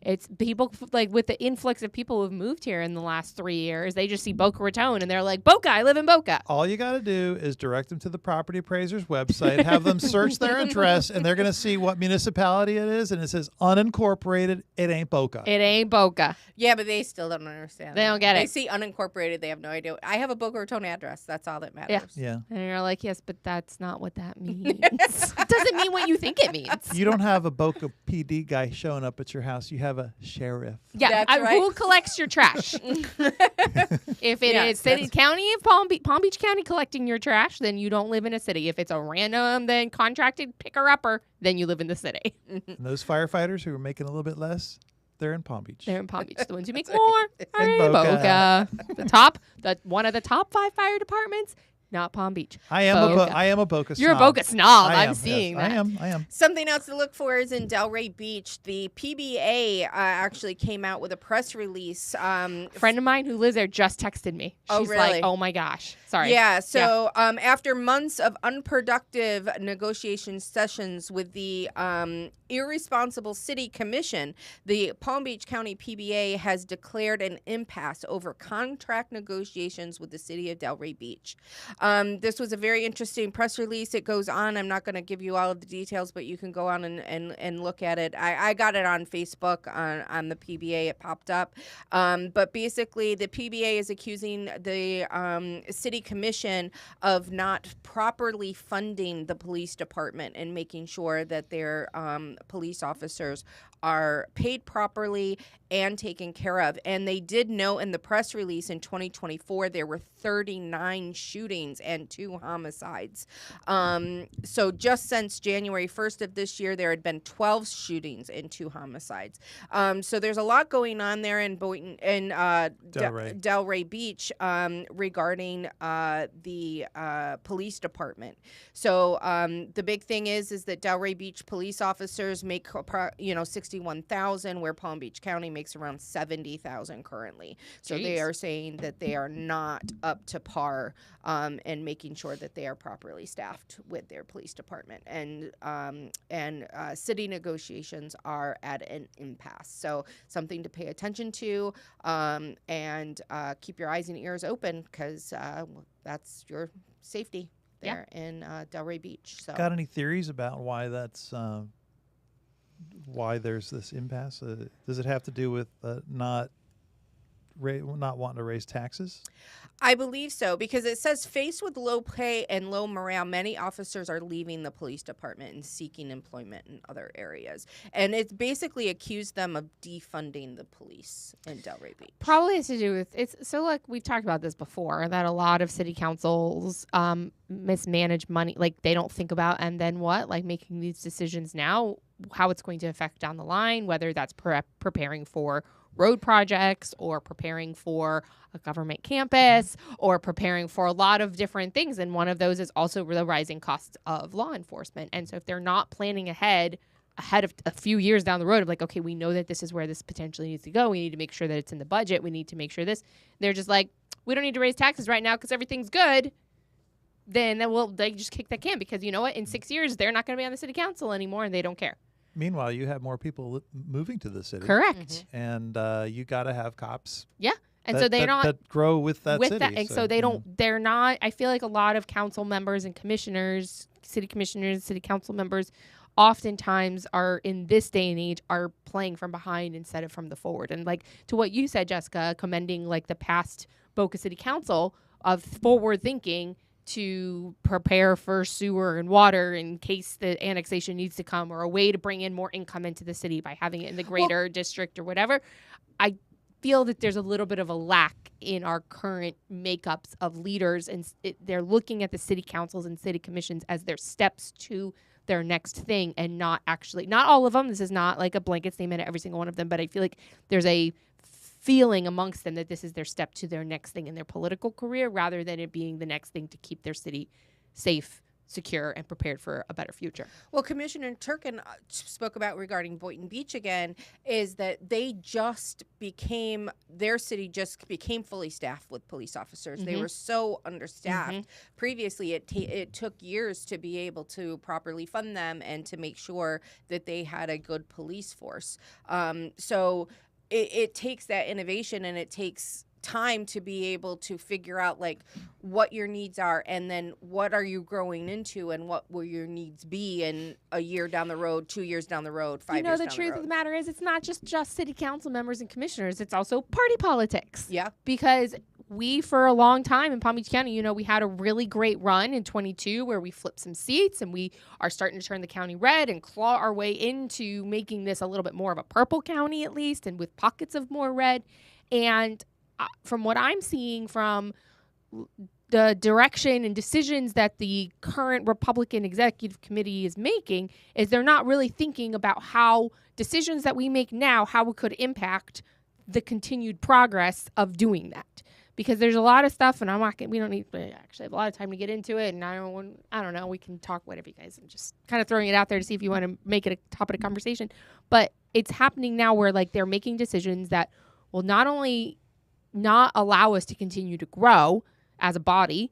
it's people like with the influx of people who've moved here in the last 3 years, they just see Boca Raton and they're like, Boca, I live in Boca. All you got to do is direct them to the property appraiser's website, have them search their address, and they're going to see what municipality it is. And it says unincorporated. It ain't Boca. It ain't Boca. Yeah, but they still don't understand. They don't get They it. see unincorporated. They have no idea. I have a Boca Raton address. That's all that matters. Yeah. And you're like, yes, but that's not what that means. It doesn't mean what you think it means. You don't have a Boca PD guy showing up at your house. You have a sheriff. Yeah, That's right. Who collects your trash? If it Yeah, is city, county of Palm Beach County collecting your trash, then you don't live in a city. If it's a random then contracted picker-upper, then you live in the city. And those firefighters who are making a little bit less, they're in Palm Beach. They're in Palm Beach. The ones who make more are in Boca. Boca. One of the top 5 fire departments, not Palm Beach. I am a Boca snob. You're a Boca snob. I I'm am, seeing yes, that. I am. Something else to look for is in Delray Beach. The PBA actually came out with a press release. A friend of mine who lives there just texted me. Oh, She's really? like, oh my gosh. Sorry. Yeah, so after months of unproductive negotiation sessions with the irresponsible city commission, the Palm Beach County PBA has declared an impasse over contract negotiations with the city of Delray Beach. This was a very interesting press release. It goes on. I'm not going to give you all of the details, but you can go on and look at it. I got it on Facebook on the PBA. It popped up. But basically, the PBA is accusing the city commission of not properly funding the police department and making sure that their police officers are paid properly and taken care of. And they did note in the press release in 2024 there were 39 shootings and 2 homicides. So just since January 1st of this year, there had been 12 shootings and 2 homicides. So there's a lot going on there in Delray Beach regarding the police department. So the big thing is that Delray Beach police officers make $61,000, where Palm Beach County makes around $70,000 currently. So they are saying that they are not up to par and making sure that they are properly staffed with their police department. And city negotiations are at an impasse. So something to pay attention to, and keep your eyes and ears open, because that's your safety there in Delray Beach. So, got any theories about why that's why there's this impasse? Does it have to do with not wanting to raise taxes? I believe so, because it says, faced with low pay and low morale, many officers are leaving the police department and seeking employment in other areas. And it's basically accused them of defunding the police in Delray Beach. Probably has to do with like we've talked about this before, that a lot of city councils mismanage money. Like they don't think about, and then what? Like making these decisions now, how it's going to affect down the line, whether that's preparing for road projects or preparing for a government campus or preparing for a lot of different things. And one of those is also the rising costs of law enforcement. And so if they're not planning ahead of a few years down the road of like, okay, we know that this is where this potentially needs to go. We need to make sure that it's in the budget. We need to make sure this. They're just like, we don't need to raise taxes right now because everything's good. Then they just kick that can, because you know what? In 6 years, they're not going to be on the city council anymore and they don't care. Meanwhile, you have more people moving to the city. Correct. And you got to have cops. Yeah. And so they're not that grow with that city. And so they don't, they're not, I feel like a lot of council members and city commissioners, city council members oftentimes are in this day and age are playing from behind instead of from the forward. And like to what you said, Jessica, commending like the past Boca City Council of forward thinking to prepare for sewer and water in case the annexation needs to come, or a way to bring in more income into the city by having it in the greater district or whatever. I feel that there's a little bit of a lack in our current makeups of leaders, and they're looking at the city councils and city commissions as their steps to their next thing, and not all of them. This is not like a blanket statement at every single one of them, but I feel like there's a feeling amongst them that this is their step to their next thing in their political career, rather than it being the next thing to keep their city safe, secure, and prepared for a better future. Well, Commissioner Turkin spoke about regarding Boynton Beach again, is that their city just became fully staffed with police officers. They were so understaffed. Previously, it took years to be able to properly fund them and to make sure that they had a good police force. So it takes that innovation, and it takes time to be able to figure out like what your needs are, and then what are you growing into, and what will your needs be in a year down the road, 2 years down the road, 5 years down the road. The truth of the matter is, it's not just city council members and commissioners, it's also party politics. Yeah. Because we, for a long time in Palm Beach County, we had a really great run in 22 where we flipped some seats, and we are starting to turn the county red and claw our way into making this a little bit more of a purple county, at least, and with pockets of more red. And from what I'm seeing from the direction and decisions that the current Republican Executive Committee is making, is they're not really thinking about how decisions that we make now, how it could impact the continued progress of doing that. Because there's a lot of stuff, and we don't need, actually have a lot of time to get into it, and I don't know, we can talk whatever, you guys. I'm just kind of throwing it out there to see if you want to make it a topic of conversation. But it's happening now where like they're making decisions that will not only not allow us to continue to grow as a body,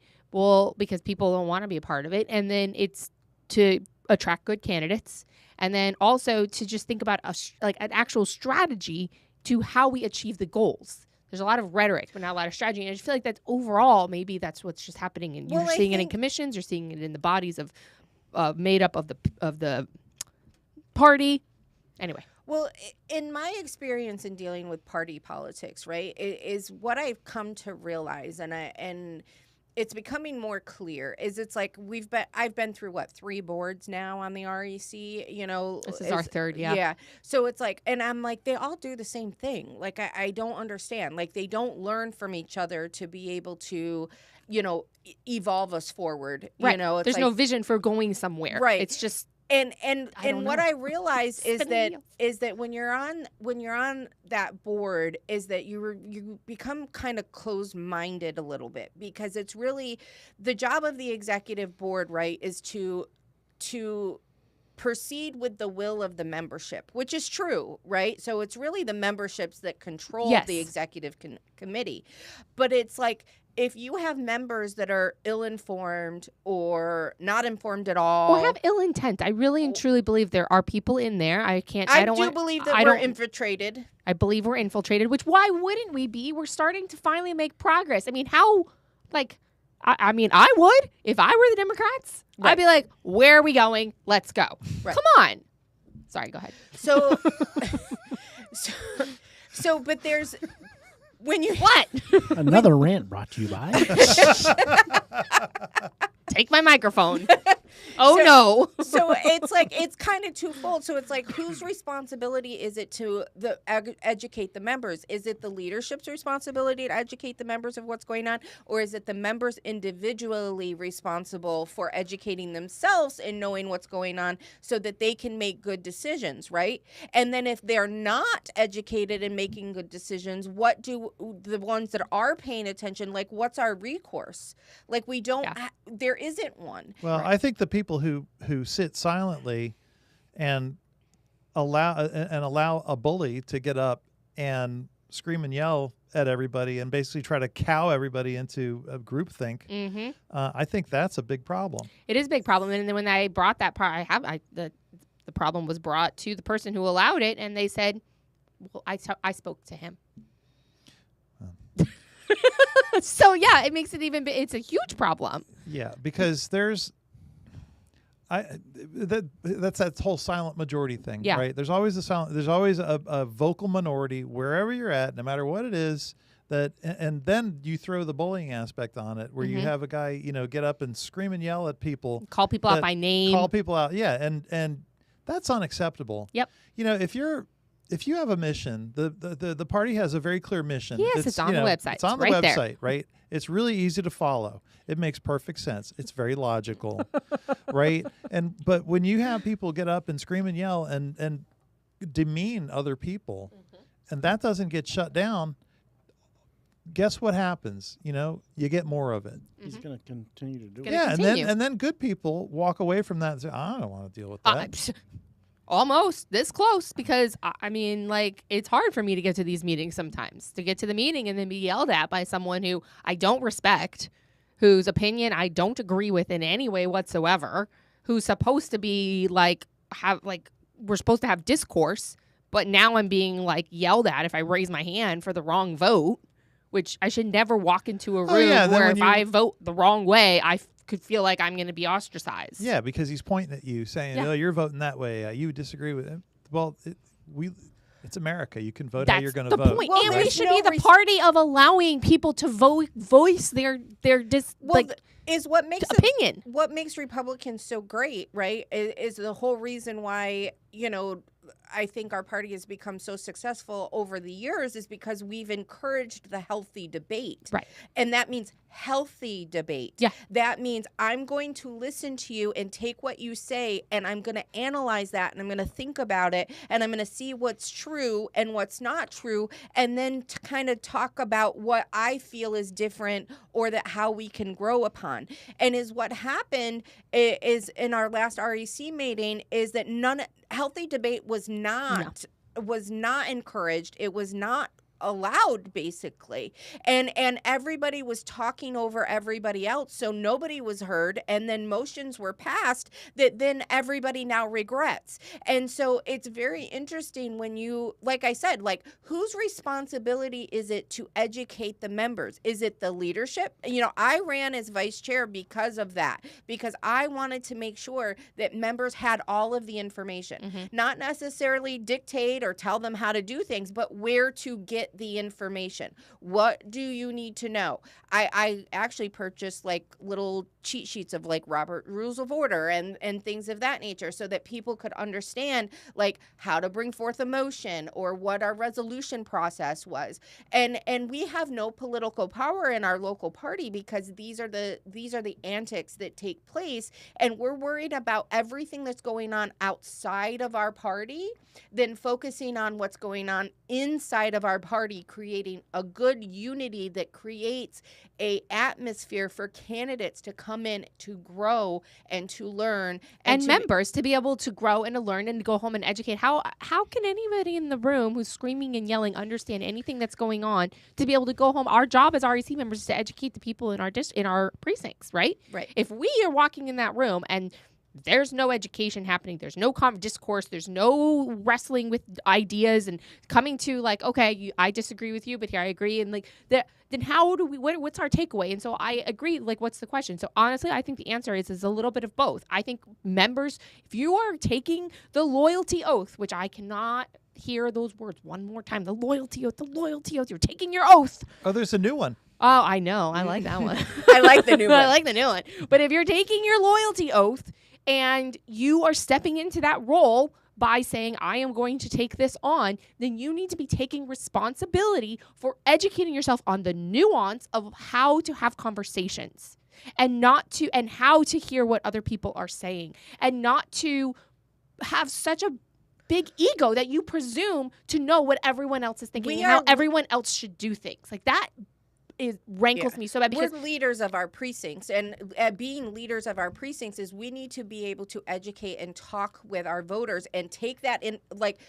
because people don't want to be a part of it, and then it's to attract good candidates, and then also to just think about an actual strategy to how we achieve the goals. There's a lot of rhetoric, but not a lot of strategy, and I just feel like that's overall maybe that's what's just happening, and you're seeing it in commissions, you're seeing it in the bodies of made up of the party. Anyway. Well, in my experience in dealing with party politics, right, is what I've come to realize, and it's becoming more clear, is it's like I've been through 3 boards now on the REC, This is our third, yeah. Yeah. So it's like, and I'm like, they all do the same thing. Like, I don't understand. Like, they don't learn from each other to be able to, evolve us forward. Right. It's There's no vision for going somewhere. Right. It's just. And what I realize is that when you're on that board, is that you become kind of closed-minded a little bit, because it's really the job of the executive board, right, is to proceed with the will of the membership, which is true, right? So it's really the memberships that control the executive committee. But it's like, if you have members that are ill-informed or not informed at all, or have ill intent, I really and truly believe there are people in there. I believe that we're infiltrated. I believe we're infiltrated, which why wouldn't we be? We're starting to finally make progress. I mean, how, I would, if I were the Democrats, I'd be like, where are we going? Let's go. Right. Come on. Sorry, go ahead. So, but there's... When you Another rant brought to you by Take my microphone. No. So it's like, it's kind of twofold. So it's like, whose responsibility is it to educate the members? Is it the leadership's responsibility to educate the members of what's going on? Or is it the members individually responsible for educating themselves and knowing what's going on so that they can make good decisions, right? And then if they're not educated and making good decisions, what do the ones that are paying attention, like, what's our recourse? Like, we don't, there isn't one. Well, I think the people who sit silently and allow a bully to get up and scream and yell at everybody and basically try to cow everybody into a groupthink, I think that's a big problem. It is a big problem. And then when I brought that part, the problem was brought to the person who allowed it, and they said, well, I spoke to him. So yeah, it makes it it's a huge problem. Yeah, because that's that whole silent majority thing, right? There's always a vocal minority wherever you're at, no matter what it is. And then you throw the bullying aspect on it, where you have a guy, get up and scream and yell at people, call people out by name, call people out, and that's unacceptable. Yep. If you're if you have a mission, the party has a very clear mission. Yes, it's on the website. It's on the right website, there. right? It's really easy to follow. It makes perfect sense. It's very logical, right? But when you have people get up and scream and yell and demean other people, and that doesn't get shut down, guess what happens? You get more of it. He's going to continue to do it. Gonna Yeah, continue. and then good people walk away from that and say, I don't want to deal with that. Almost this close, because I mean, like, it's hard for me to get to these meetings sometimes, to get to the meeting and then be yelled at by someone who I don't respect, whose opinion I don't agree with in any way whatsoever, who's supposed to be we're supposed to have discourse, but now I'm being like yelled at if I raise my hand for the wrong vote, which I should never walk into a room where if I vote the wrong way, I could feel like I'm going to be ostracized. Yeah, because he's pointing at you saying, Yeah. oh, you're voting that way. You disagree with him. Well, it's America. You can vote how you're going to vote. That's the point. Well, And we there's should no be the party of allowing people to voice their is what makes opinion. What makes Republicans so great, right? Is the whole reason why, I think our party has become so successful over the years is because we've encouraged the healthy debate. Right. And that means healthy debate. Yeah. That means I'm going to listen to you and take what you say and I'm going to analyze that and I'm going to think about it and I'm going to see what's true and what's not true and then to kind of talk about what I feel is different or that how we can grow upon. And is what happened is in our last REC meeting is that healthy debate was not encouraged. It was not allowed, basically, and everybody was talking over everybody else, so nobody was heard, and then motions were passed that then everybody now regrets. And so it's very interesting when you, like I said, like, whose responsibility is it to educate the members? Is it the leadership? I ran as vice chair because of that, because I wanted to make sure that members had all of the information, not necessarily dictate or tell them how to do things, but where to get the information. What do you need to know? I actually purchased like little cheat sheets of like Robert Rules of Order and things of that nature so that people could understand like how to bring forth a motion or what our resolution process was. And we have no political power in our local party because these are the antics that take place, and we're worried about everything that's going on outside of our party than focusing on what's going on inside of our party, creating a good unity that creates a atmosphere for candidates to come in to grow and to learn and members to be able to grow and to learn and to go home and educate. How can anybody in the room who's screaming and yelling understand anything that's going on to be able to go home? Our job as REC members is to educate the people in our precincts, right? Right. If we are walking in that room and there's no education happening, there's no discourse, there's no wrestling with ideas and coming to like, okay, I disagree with you, but here I agree, and like that, then how do we? What's our takeaway? And so I agree. Like, what's the question? So honestly, I think the answer is a little bit of both. I think members, if you are taking the loyalty oath, which I cannot hear those words one more time, the loyalty oath, you're taking your oath. Oh, there's a new one. Oh, I know. I like that one. I like the new one. I like the new one. But if you're taking your loyalty oath and you are stepping into that role by saying, I am going to take this on, then you need to be taking responsibility for educating yourself on the nuance of how to have conversations and how to hear what other people are saying and not to have such a big ego that you presume to know what everyone else is thinking and how everyone else should do things. Like that rankles me so bad because we're leaders of our precincts, and being leaders of our precincts is we need to be able to educate and talk with our voters and take that in. Like,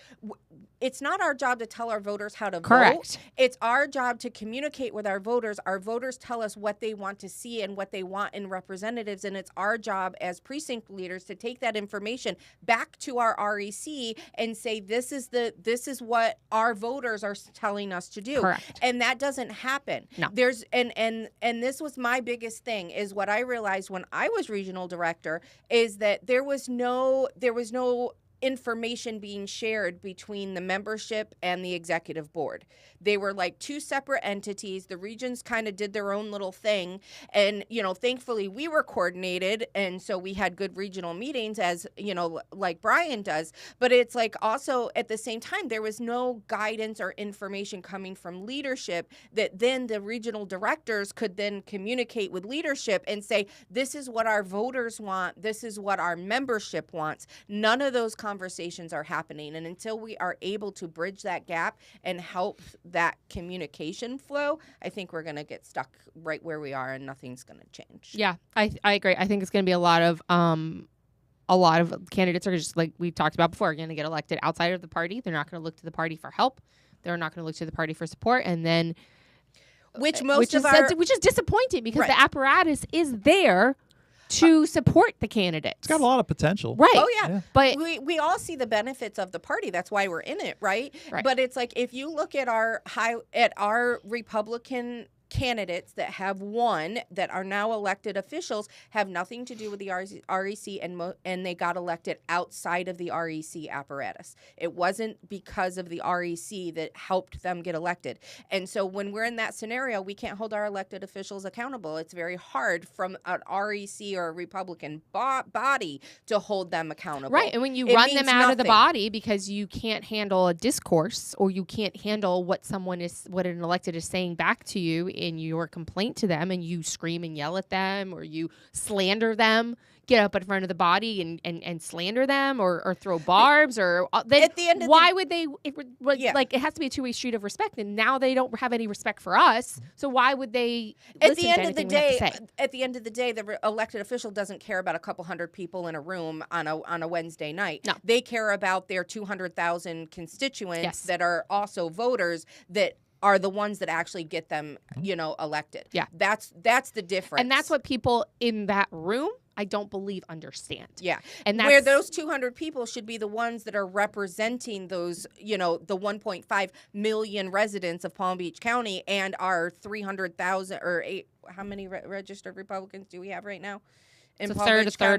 it's not our job to tell our voters how to vote. It's our job to communicate with our voters. Our voters tell us what they want to see and what they want in representatives, and it's our job as precinct leaders to take that information back to our REC and say, this is what our voters are telling us to do. Correct. And that doesn't happen. No. There's and this was my biggest thing, is what I realized when I was regional director, is that there was no information being shared between the membership and the executive board. They were like two separate entities. The regions kind of did their own little thing. And, thankfully we were coordinated. And so we had good regional meetings, as, like Brian does. But it's like also at the same time, there was no guidance or information coming from leadership that then the regional directors could then communicate with leadership and say, this is what our voters want. This is what our membership wants. None of those conversations are happening. And until we are able to bridge that gap and help that communication flow, I think we're going to get stuck right where we are and nothing's going to change. Yeah, I agree. I think it's going to be a lot of candidates are just, like we talked about before, going to get elected outside of the party. They're not going to look to the party for help. They're not going to look to the party for support. And then which is disappointing because the apparatus is there to support the candidates. It's got a lot of potential. Right. Oh, yeah. But we all see the benefits of the party. That's why we're in it, right? But it's like if you look at our Republican candidates that have won, that are now elected officials, have nothing to do with the REC, and they got elected outside of the REC apparatus. It wasn't because of the REC that helped them get elected. And so when we're in that scenario, we can't hold our elected officials accountable. It's very hard from an REC or a Republican body to hold them accountable. Right. And when you run them out of the body because you can't handle a discourse or you can't handle what an elected is saying back to you in your complaint to them, and you scream and yell at them or you slander them, get up in front of the body and slander them or throw barbs, or then at the end of why would they like it has to be a two-way street of respect, and now they don't have any respect for us, so why would they at the end of the day the elected official doesn't care about a couple hundred people in a room on a Wednesday night. No. They care about their 200,000 constituents that are also voters that are the ones that actually get them, elected. Yeah. That's the difference. And that's what people in that room, I don't believe, understand. Yeah. And where those 200 people should be the ones that are representing those, the 1.5 million residents of Palm Beach County and our 300,000 how many registered Republicans do we have right now? It's a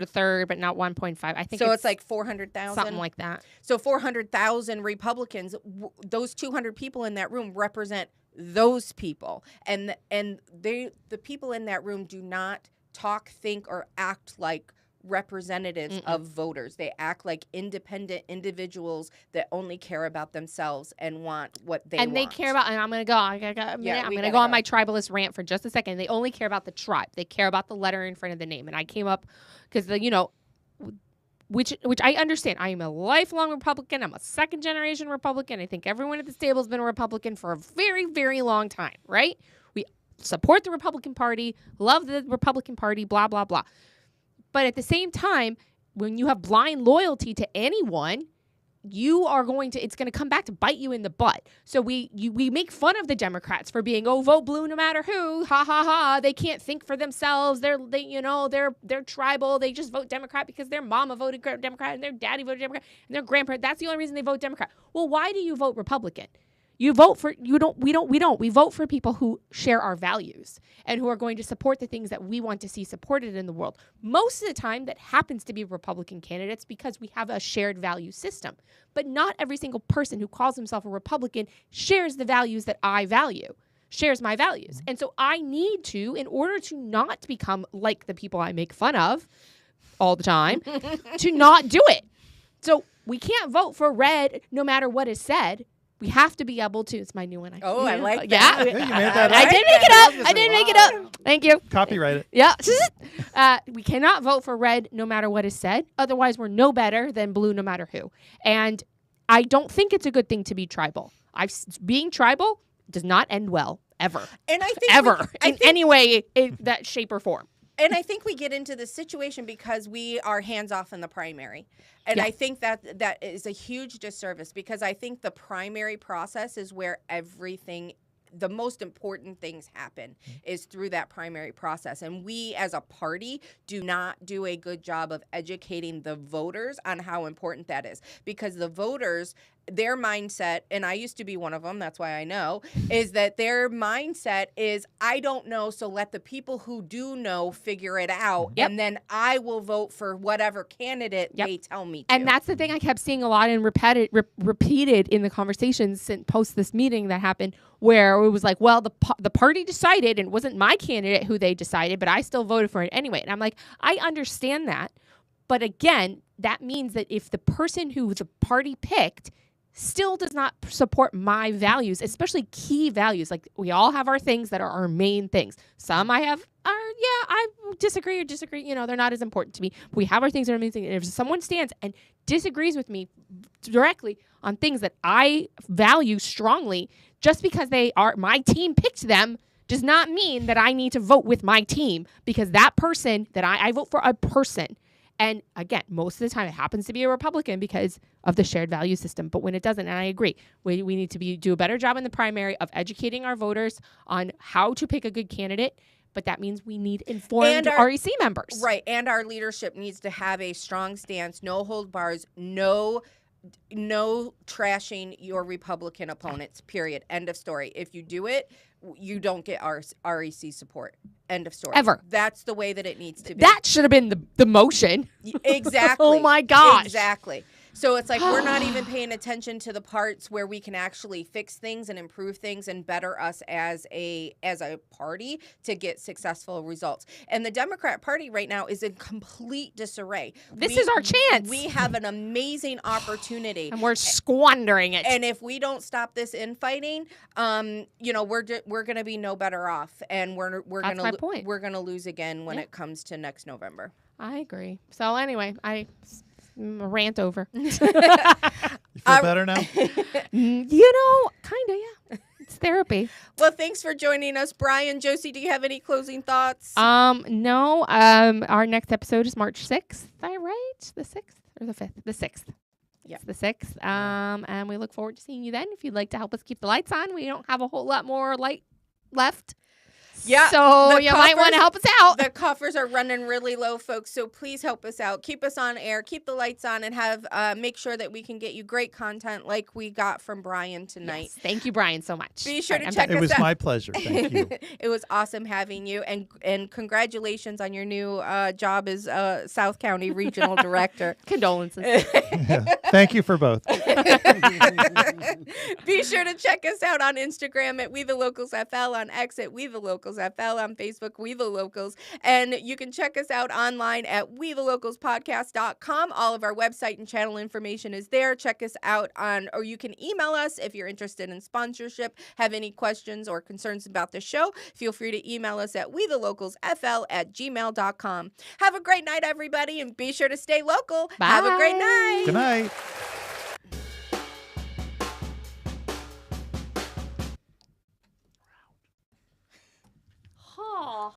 third, but not 1.5. I think so. It's like 400,000, something like that. So 400,000 Republicans. Those 200 people in that room represent those people, and the people in that room do not talk, think, or act like representatives of voters. They act like independent individuals that only care about themselves and want what they want. And they care about, and I'm going to go, I'm going to go on my tribalist rant for just a second. They only care about the tribe. They care about the letter in front of the name. And I came up because which I understand. I am a lifelong Republican. I'm a second generation Republican. I think everyone at this table has been a Republican for a very, very long time, right? We support the Republican Party, love the Republican Party, blah, blah, blah. But at the same time, when you have blind loyalty to anyone, it's going to come back to bite you in the butt. So we make fun of the Democrats for being, vote blue no matter who, ha ha ha. They can't think for themselves. They're tribal. They just vote Democrat because their mama voted Democrat and their daddy voted Democrat and their grandparents. That's the only reason they vote Democrat. Well, why do you vote Republican? We vote for people who share our values and who are going to support the things that we want to see supported in the world. Most of the time that happens to be Republican candidates because we have a shared value system. But not every single person who calls himself a Republican shares the values that I value, shares my values. And so I need to, in order to not become like the people I make fun of all the time, to not do it. So we can't vote for red no matter what is said. We have to be able to. It's my new one. I like that. Yeah, you made that up. I did make it up. Thank you. Copyright it. Yeah. We cannot vote for red no matter what is said. Otherwise, we're no better than blue no matter who. And I don't think it's a good thing to be tribal. Being tribal does not end well, ever. And I think in any way, in that shape or form. And I think we get into this situation because we are hands off in the primary. And I think that is a huge disservice because I think the primary process is where the most important things happen is through that primary process. And we as a party do not do a good job of educating the voters on how important that is because the voters their mindset, and I used to be one of them, that's why I know, is that their mindset is, I don't know, so let the people who do know figure it out, Yep. and then I will vote for whatever candidate Yep. they tell me to. And that's the thing I kept seeing a lot and repeated in the conversations since post this meeting that happened, where it was like, well, the party decided, and it wasn't my candidate who they decided, but I still voted for it anyway. And I'm like, I understand that. But again, that means that if the person who the party picked still does not support my values, especially key values, like we all have our things that are our main things. Some I have are, I disagree, they're not as important to me. We have our things that are amazing. And if someone stands and disagrees with me directly on things that I value strongly, just because my team picked them does not mean that I need to vote with my team, because that person that I vote for a person. And again, most of the time it happens to be a Republican because of the shared value system. But when it doesn't, and I agree, we need to do a better job in the primary of educating our voters on how to pick a good candidate. But that means we need informed REC members. Right. And our leadership needs to have a strong stance, no hold bars, no trashing your Republican opponents, period. End of story. If you do it, you don't get REC support. End of story. Ever. That's the way that it needs to be. That should have been the motion. Exactly. Oh my gosh. Exactly. So it's like we're not even paying attention to the parts where we can actually fix things and improve things and better us as a party to get successful results. And the Democrat Party right now is in complete disarray. This is our chance. We have an amazing opportunity. And we're squandering it. And if we don't stop this infighting, we're going to be no better off, and we're That's my point. We're going to lose again when it comes to next November. I agree. So anyway, rant over. You feel better now? Kind of, yeah. It's therapy. Well, thanks for joining us, Brian. Josie, do you have any closing thoughts? No. Our next episode is March 6th. Is that right? The 6th or the 5th? The 6th. Yeah. It's the 6th. And we look forward to seeing you then. If you'd like to help us keep the lights on, we don't have a whole lot more light left. Yeah. So you might want to help us out. The coffers are running really low, folks. So please help us out. Keep us on air. Keep the lights on, and have make sure that we can get you great content like we got from Brian tonight. Yes. Thank you, Brian, so much. Be sure to check us out. It was my pleasure. Thank you. It was awesome having you, and congratulations on your new job as South County Regional Director. Condolences. Yeah. Thank you for both. Be sure to check us out on Instagram at We The Locals FL, on X at We The Locals FL, on Facebook We The Locals, and you can check us out online at WeTheLocalsPodcast.com. All of our website and channel information is there. Check us out or you can email us if you're interested in sponsorship, have any questions or concerns about the show. Feel free to email us at WeTheLocalsFL@gmail.com. Have a great night, everybody, and be sure to stay local. Bye. Have a great night. Good night.